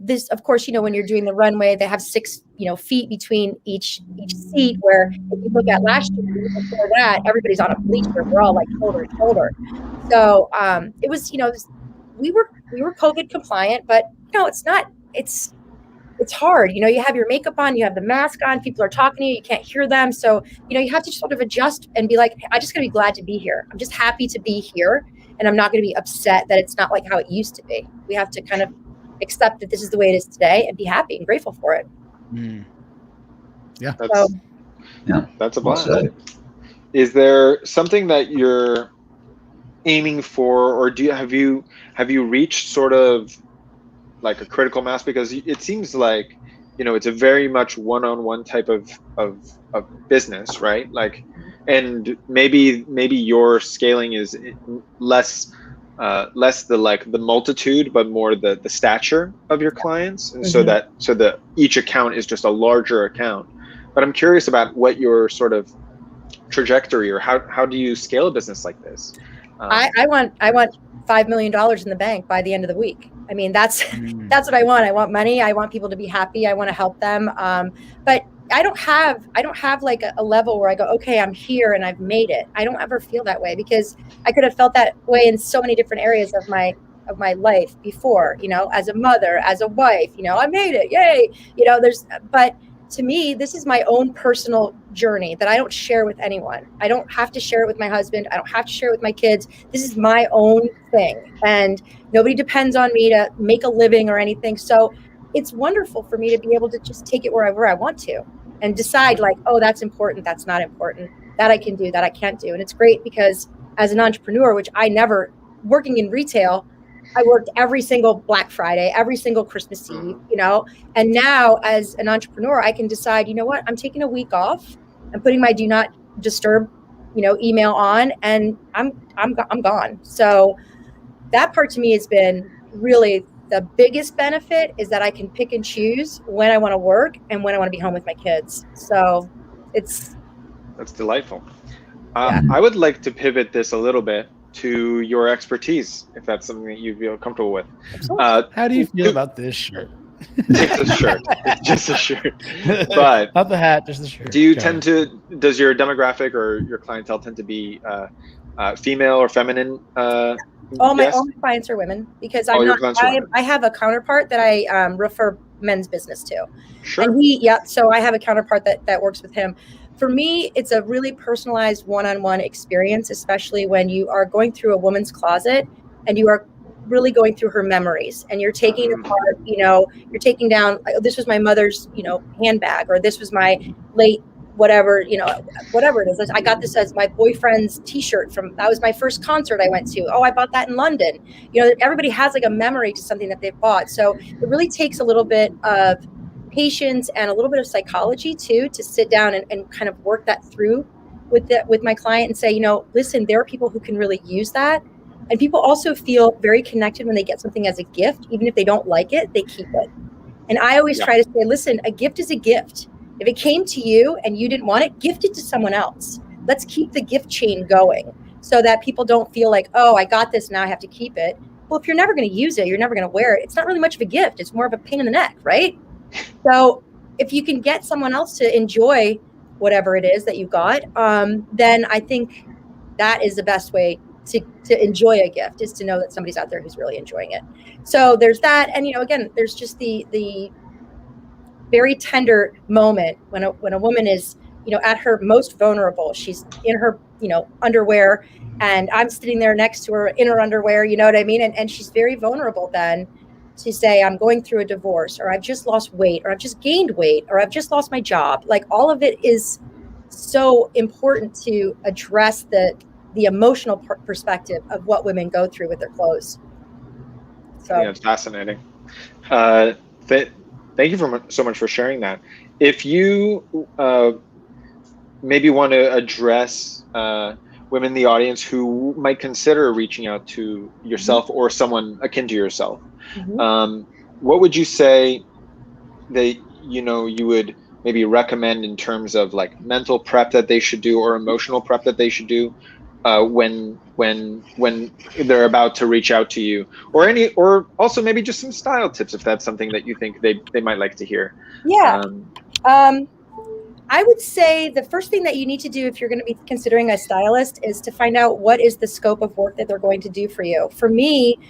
This, of course, when you're doing the runway, they have 6, feet between each seat, where if you look at last year, before that, everybody's on a bleacher. We're all like shoulder to shoulder. So it was, we were COVID compliant, but it's not, it's hard. You have your makeup on, you have the mask on, people are talking to you, you can't hear them. So, you have to sort of adjust and be like, I'm just going to be glad to be here. I'm just happy to be here. And I'm not going to be upset that it's not like how it used to be. We have to kind of accept that this is the way it is today and be happy and grateful for it. Yeah. That's a blast. Is there something that you're aiming for, or have you reached sort of like a critical mass? Because it seems like, it's a very much one-on-one type of business, right? Like, and maybe your scaling is less the multitude, but more the stature of your clients, and so that each account is just a larger account. But I'm curious about what your sort of trajectory, or how do you scale a business like this? I want $5 million in the bank by the end of the week. I mean, that's what I want. I want money. I want people to be happy. I want to help them. But I don't have like a level where I go, okay, I'm here and I've made it. I don't ever feel that way, because I could have felt that way in so many different areas of my life before, as a mother, as a wife, I made it. Yay. But to me, this is my own personal journey that I don't share with anyone. I don't have to share it with my husband. I don't have to share it with my kids. This is my own thing, and nobody depends on me to make a living or anything. So it's wonderful for me to be able to just take it wherever I want to and decide like, oh, that's important, that's not important, that I can do, that I can't do. And it's great because as an entrepreneur, which working in retail, I worked every single Black Friday, every single Christmas Eve, and now as an entrepreneur, I can decide, what, I'm taking a week off. I'm putting my do not disturb, email on, and I'm gone. So that part to me has been really the biggest benefit, is that I can pick and choose when I want to work and when I want to be home with my kids. So that's delightful. I would like to pivot this a little bit to your expertise, if that's something that you feel comfortable with. How do you feel about this shirt? It's a shirt. It's just a shirt. But not the hat, just the shirt. Do you does your demographic or your clientele tend to be female or feminine? All my clients are women, because I have a counterpart that I refer men's business to. Sure. And so I have a counterpart that works with him. For me, it's a really personalized one-on-one experience, especially when you are going through a woman's closet and you are really going through her memories, and you're taking apart, you're taking down, this was my mother's, handbag, or this was my late whatever it is. I got this as my boyfriend's t-shirt that was my first concert I went to. Oh, I bought that in London. Everybody has like a memory to something that they've bought. So it really takes a little bit of patience and a little bit of psychology too, to sit down and kind of work that through with my client and say, listen, there are people who can really use that. And people also feel very connected when they get something as a gift. Even if they don't like it, they keep it. And I always try to say, listen, a gift is a gift. If it came to you and you didn't want it, gift it to someone else. Let's keep the gift chain going so that people don't feel like, oh, I got this, now I have to keep it. Well, if you're never going to use it, you're never going to wear it. It's not really much of a gift. It's more of a pain in the neck, right? So if you can get someone else to enjoy whatever it is that you got, then I think that is the best way to enjoy a gift, is to know that somebody's out there who's really enjoying it. So there's that. And, again, there's just the very tender moment when a woman is, at her most vulnerable. She's in her, underwear, and I'm sitting there next to her in her underwear, you know what I mean? And she's very vulnerable then to say, I'm going through a divorce, or I've just lost weight, or I've just gained weight, or I've just lost my job. Like, all of it is so important to address the emotional perspective of what women go through with their clothes. So yeah, it's fascinating. Thank you so much for sharing that. If you maybe want to address women in the audience who might consider reaching out to yourself or someone akin to yourself, what would you say that you would maybe recommend in terms of like mental prep that they should do, or emotional prep that they should do when they're about to reach out to you, or also maybe just some style tips if that's something that you think they might like to hear. Yeah. I would say the first thing that you need to do if you're going to be considering a stylist is to find out what is the scope of work that they're going to do for you. For me,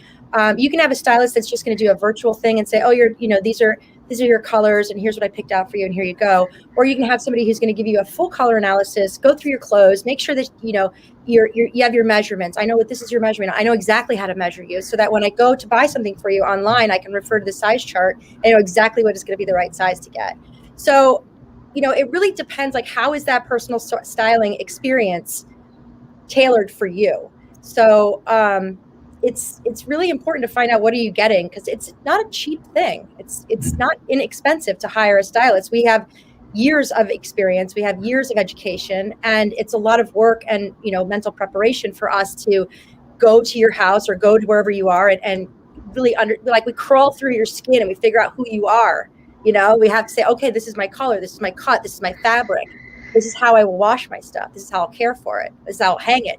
you can have a stylist that's just going to do a virtual thing and say, oh, these are your colors and here's what I picked out for you and here you go. Or you can have somebody who's going to give you a full color analysis, go through your clothes, make sure that you have your measurements. I know what this is your measurement. I know exactly how to measure you so that when I go to buy something for you online, I can refer to the size chart and I know exactly what is going to be the right size to get. So, it really depends, like how is that personal styling experience tailored for you? So it's really important to find out what are you getting, because it's not a cheap thing. It's not inexpensive to hire a stylist. We have years of experience, we have years of education, and it's a lot of work and mental preparation for us to go to your house or go to wherever you are and really we crawl through your skin and we figure out who you are. We have to say, okay, this is my color, this is my cut, this is my fabric, this is how I will wash my stuff, this is how I'll care for it, this is how I'll hang it.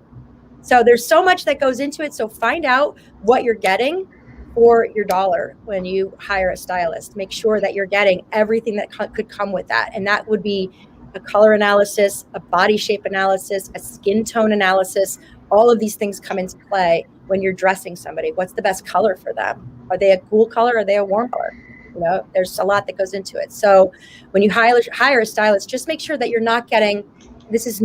So there's so much that goes into it. So find out what you're getting for your dollar when you hire a stylist. Make sure that you're getting everything that could come with that. And that would be a color analysis, a body shape analysis, a skin tone analysis. All of these things come into play when you're dressing somebody. What's the best color for them? Are they a cool color? Are they a warm color? There's a lot that goes into it. So when you hire a stylist, just make sure that you're not getting, this is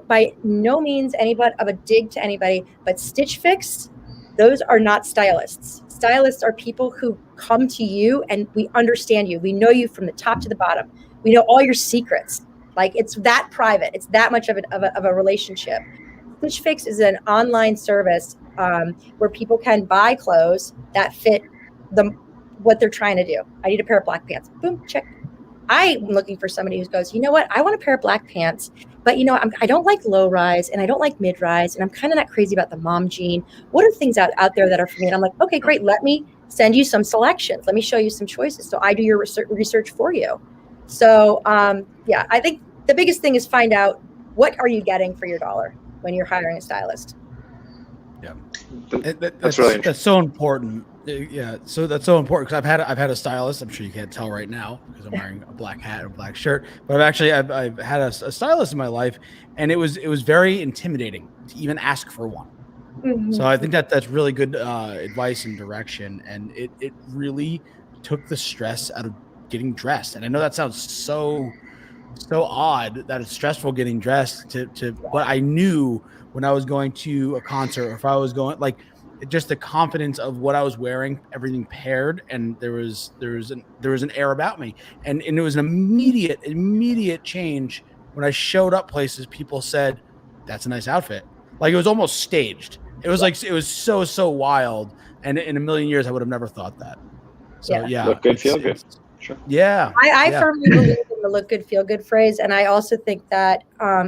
by no means anybody of a dig to anybody, but Stitch Fix, those are not stylists. Stylists are people who come to you and we understand you. We know you from the top to the bottom. We know all your secrets. Like it's that private. It's that much of a relationship. Stitch Fix is an online service where people can buy clothes that fit what they're trying to do. I need a pair of black pants. Boom, check. I'm looking for somebody who goes, you know what? I want a pair of black pants, but I don't like low rise and I don't like mid rise, and I'm kind of not crazy about the mom jean. What are things out there that are for me? And I'm like, okay, great. Let me send you some selections. Let me show you some choices. So I do your research for you. So I think the biggest thing is find out what are you getting for your dollar when you're hiring a stylist. Yeah, that's really interesting. That's so important. Yeah, so that's so important because I've had a stylist. I'm sure you can't tell right now because I'm wearing a black hat and a black shirt. But I've had a stylist in my life, and it was very intimidating to even ask for one. Mm-hmm. So I think that's really good advice and direction, and it really took the stress out of getting dressed. And I know that sounds so odd that it's stressful getting dressed but I knew when I was going to a concert or if I was going just the confidence of what I was wearing, everything paired, and there was an air about me, and it was an immediate change when I showed up places. People said, "That's a nice outfit." Like it was almost staged. It was it was so wild, and in a million years I would have never thought that. So yeah, look good, feel good. Sure. Yeah, I firmly believe in the look good, feel good phrase. And I also think that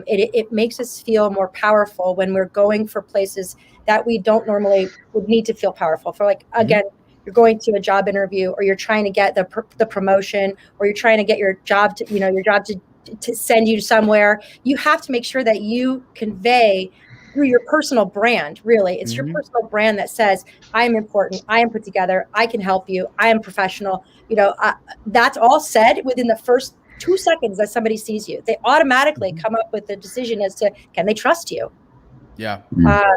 it makes us feel more powerful when we're going for places that we don't normally would need to feel powerful for. Like, again, you're going to a job interview, or you're trying to get the promotion, or you're trying to get your job to send you somewhere. You have to make sure that you convey through your personal brand. Really, it's your personal brand that says, I am important, I am put together, I can help you, I am professional. That's all said within the first 2 seconds that somebody sees you. They automatically come up with a decision as to, can they trust you? Yeah.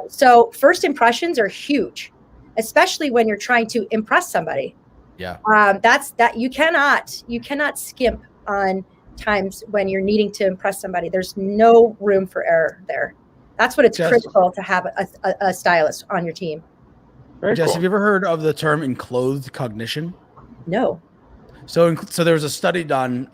So first impressions are huge, especially when you're trying to impress somebody. Yeah. You cannot skimp on times when you're needing to impress somebody. There's no room for error there. That's what it's critical to have a stylist on your team. Jess, have you ever heard of the term enclothed cognition? No. So there was a study done.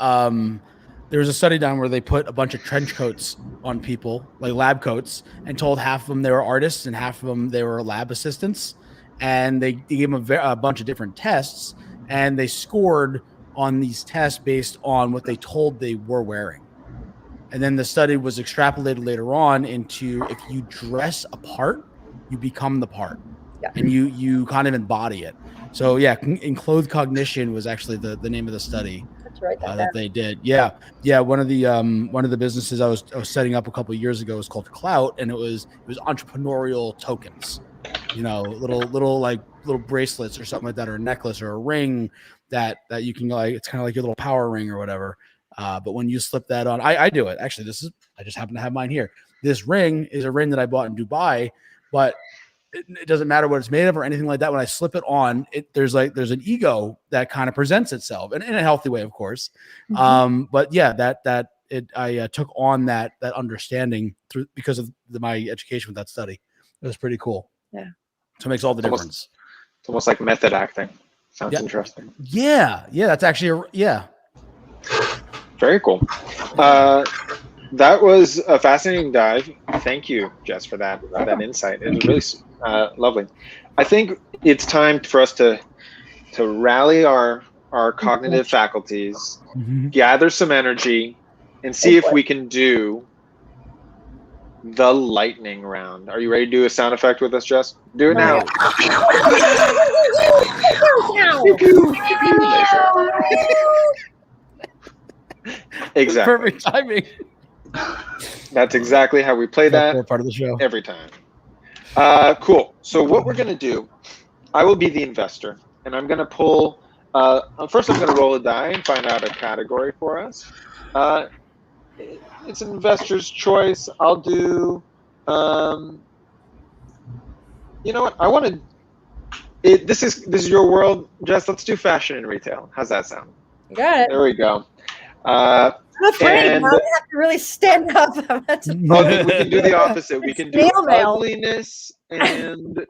Where they put a bunch of trench coats on people, like lab coats, and told half of them they were artists and half of them they were lab assistants, and they gave them a bunch of different tests, and they scored on these tests based on what they told they were wearing. And then the study was extrapolated later on into, if you dress a part, you become the part. Yeah. And you kind of embody it. So yeah, enclothed cognition was actually the name of the study. Write that that down. they did. Yeah. One of the businesses I was setting up a couple of years ago was called Clout, and it was entrepreneurial tokens. Little bracelets or something like that, or a necklace or a ring that you can, like, it's kind of like your little power ring or whatever. But when you slip that on, I do it. Actually, I just happen to have mine here. This ring is a ring that I bought in Dubai, but it doesn't matter what it's made of or anything like that. When I slip it on, there's an ego that kind of presents itself, and in a healthy way, of course. Mm-hmm. But yeah, I took on that understanding because of my education with that study. It was pretty cool. Yeah. So it makes all the difference. It's almost like method acting. Sounds interesting. Yeah. That's actually Very cool. That was a fascinating dive. Thank you, Jess, for that insight. It was really lovely. I think it's time for us to rally our cognitive faculties, gather some energy, and see if we can do the lightning round. Are you ready to do a sound effect with us, Jess? Do it now. Exactly. Perfect timing. That's exactly how we play that. Part of the show every time. Cool. So what we're gonna do, I will be the investor, and I'm gonna pull. First, I'm gonna roll a die and find out a category for us. It's an investor's choice. I'll do. You know what? I want to. This is your world, Jess. Let's do fashion and retail. How's that sound? You got it. There we go. I'm afraid. Now I have to really stand up. We can do the opposite. We can do ugliness and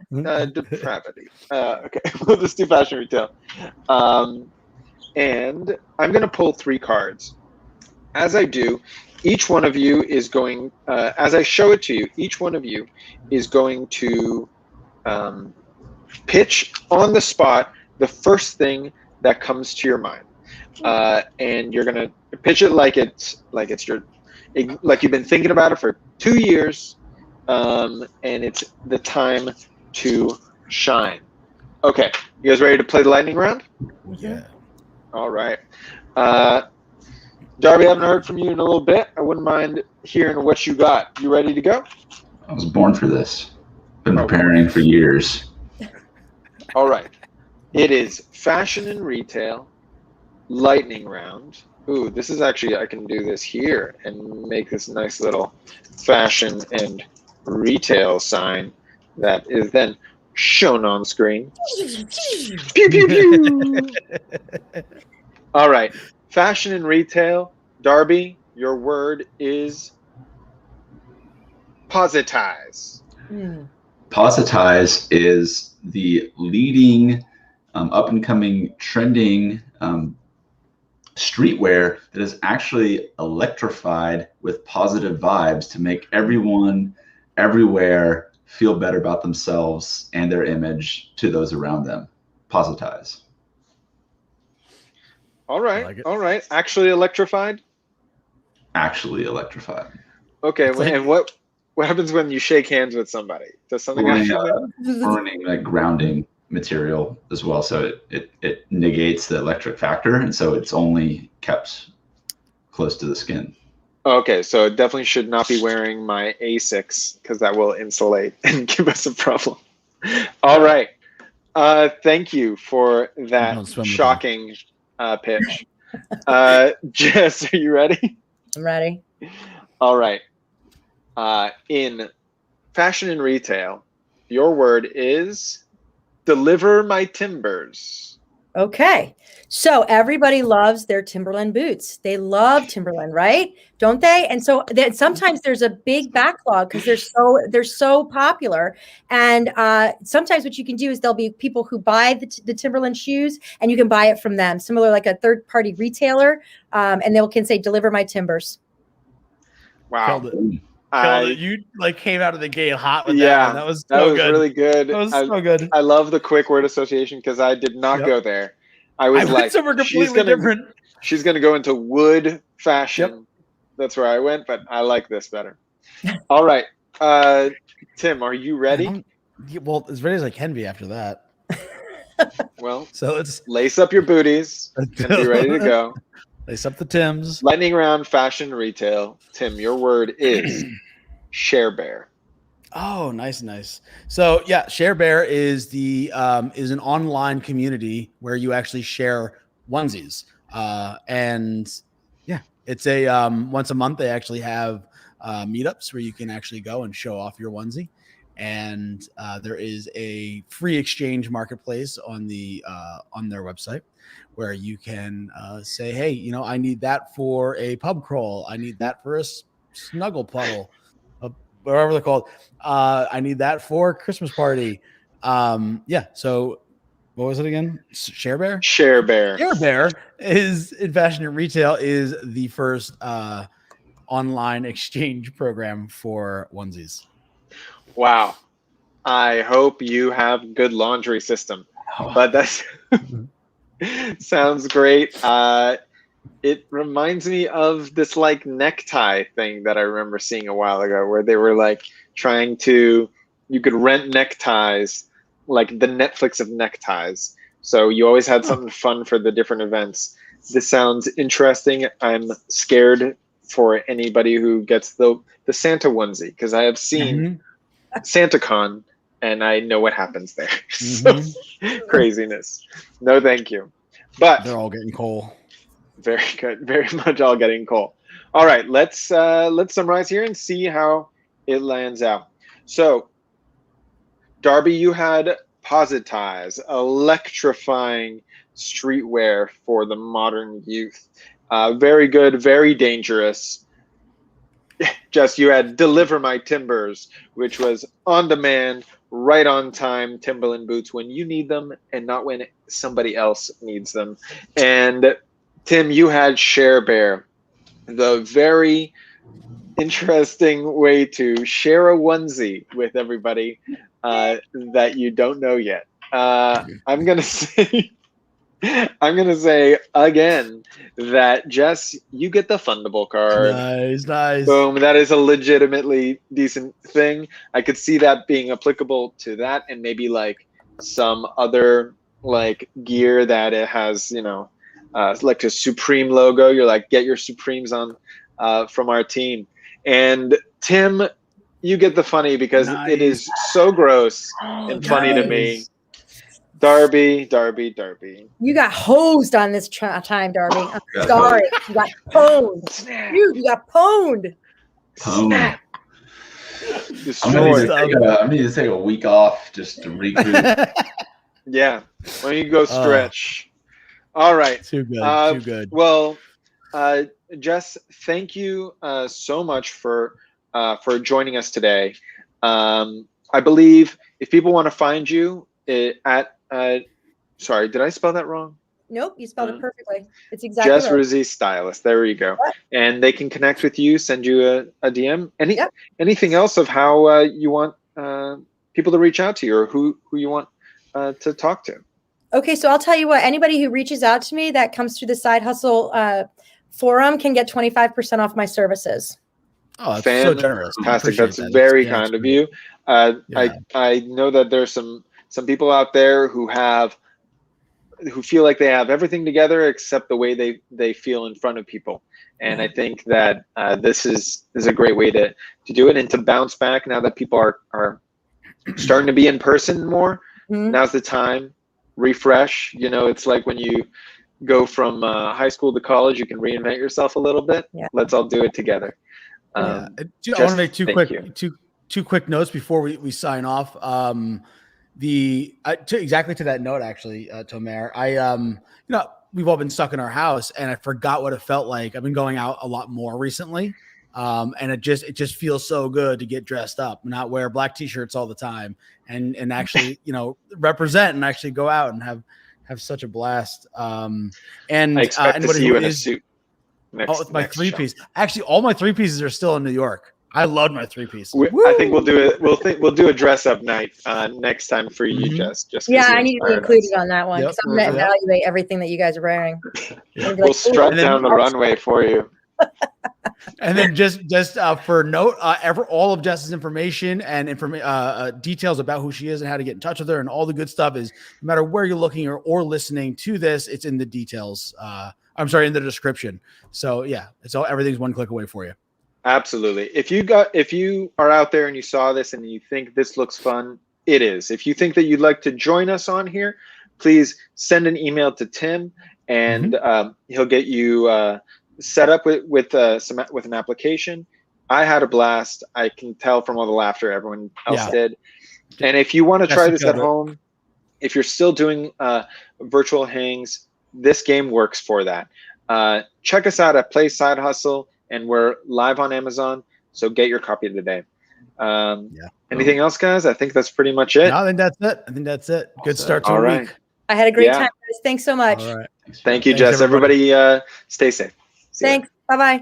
depravity. Okay, we'll just do fashion retail. And I'm going to pull 3 cards. As I do, each one of you is going, as I show it to you, each one of you is going to pitch on the spot the first thing that comes to your mind. And you're going to pitch it like you've been thinking about it for 2 years, and it's the time to shine. Okay, you guys ready to play the lightning round? Yeah. All right. Darby, I haven't heard from you in a little bit. I wouldn't mind hearing what you got. You ready to go? I was born for this. Been preparing for years. All right. It is fashion and retail lightning round. Ooh, this is actually, I can do this here and make this nice little fashion and retail sign that is then shown on screen. Pew, pew, pew. All right. Fashion and retail. Darby, your word is positize. Positize is the leading, up-and-coming, trending streetwear that is actually electrified with positive vibes to make everyone, everywhere feel better about themselves and their image to those around them. Positize. All right. All right. Actually electrified? Actually electrified. Okay. And what happens when you shake hands with somebody? Does something running like grounding material as well, so it negates the electric factor, and so it's only kept close to the skin. Okay, so it definitely should not be wearing my Asics because that will insulate and give us a problem. All right. Thank you for that shocking pitch. Jess, are you ready? I'm ready. All right. In fashion and retail, your word is deliver my timbers. Okay. So everybody loves their Timberland boots. They love Timberland, right? Don't they? And so sometimes there's a big backlog because they're so popular. And sometimes what you can do is there'll be people who buy the Timberland shoes and you can buy it from them, similar like a third-party retailer, and they can say, deliver my timbers. Wow. You like came out of the gate hot with that. Yeah, that was really good. That was so good. I love the quick word association because I did not go there. I was like, somewhere completely different. She's gonna go into wood fashion. Yep. That's where I went, but I like this better. All right, Tim, are you ready? Well, as ready as I can be after that. Well, so let's lace up your booties and be ready to go. Lace up the Tims. Lightning round, fashion, retail. Tim, your word is Share Bear. Oh, nice. So yeah, Share Bear is is an online community where you actually share onesies. And yeah, it's a once a month they actually have meetups where you can actually go and show off your onesie. And there is a free exchange marketplace on their website where you can say, hey, you know, I need that for a pub crawl. I need that for a snuggle puddle, whatever they're called. I need that for Christmas party. Yeah. So what was it again? Share Bear? Share Bear. Share Bear is in fashion and retail is the first online exchange program for onesies. Wow. I hope you have good laundry system, but that's sounds great. It reminds me of this like necktie thing that I remember seeing a while ago where they were like you could rent neckties, like the Netflix of neckties. So you always had something fun for the different events. This sounds interesting. I'm scared for anybody who gets the Santa onesie because I have seen SantaCon and I know what happens there. So craziness. No, thank you. But they're all getting coal. Very good. Very much all getting coal. All right, let's summarize here and see how it lands out. So, Darby, you had Positize, electrifying streetwear for the modern youth. Very good, very dangerous. Jess, you had Deliver My Timbers, which was on demand, right on time Timberland boots when you need them and not when somebody else needs them. And Tim, you had Share Bear, the very interesting way to share a onesie with everybody that you don't know yet. I'm gonna say again that Jess, you get the fundable card. Nice. Boom. That is a legitimately decent thing. I could see that being applicable to that and maybe like some other like gear that it has, you know, like a Supreme logo. You're like, get your Supremes on from our team. And Tim, you get the funny because it is so gross and funny to me. Darby. You got hosed on this time, Darby. I'm sorry. You got pwned. Dude, you got pwned. Snap. I'm gonna need to take a week off just to regroup. Yeah. Why don't you go stretch? All right. Too good. Well, Jess, thank you so much for joining us today. I believe if people want to find you sorry, did I spell that wrong? Nope, you spelled it perfectly. It's exactly Jess Ruzic, Stylist. There you go. What? And they can connect with you, send you a DM. Anything else of how you want people to reach out to you or who you want to talk to? Okay, so I'll tell you what, anybody who reaches out to me that comes through the Side Hustle forum can get 25% off my services. Oh, that's so generous. Fantastic. That's very kind of you. I know that there's some people out there who feel like they have everything together except the way they feel in front of people. And I think that this is a great way to do it and to bounce back now that people are starting to be in person more. Now's the time. Refresh. You know, it's like when you go from high school to college, you can reinvent yourself a little bit. Yeah. Let's all do it together. I want to make two quick notes before we sign off. Exactly to that note, actually, Tomer, we've all been stuck in our house and I forgot what it felt like. I've been going out a lot more recently. And it just feels so good to get dressed up, not wear black t-shirts all the time and actually, represent and actually go out and have such a blast. And I expect to see you in a suit. With my three-piece. Actually, all my three-pieces are still in New York. I love my three-piece. I think we'll do it. We'll do a dress-up night next time for you, Jess. I need to be included on that one because I'm going to evaluate everything that you guys are wearing. We'll strut down the runway for you. And then just for note, all of Jess's information and details about who she is and how to get in touch with her and all the good stuff is no matter where you're looking or listening to this, it's in the details. I'm sorry, in the description. So yeah, it's all, everything's one click away for you. Absolutely. If you are out there and you saw this and you think this looks fun, it is. If you think that you'd like to join us on here, please send an email to Tim, and he'll get you set up with an application. I had a blast. I can tell from all the laughter everyone else did. And if you want to try this at home, if you're still doing virtual hangs, this game works for that. Check us out at Play Side Hustle, and we're live on Amazon. So get your copy today. Anything else, guys? I think that's pretty much it. No, I think that's it. Good start to the week. I had a great time, guys. Thanks so much. All right. Thank you, Jess. Everybody stay safe. Thanks. Bye-bye.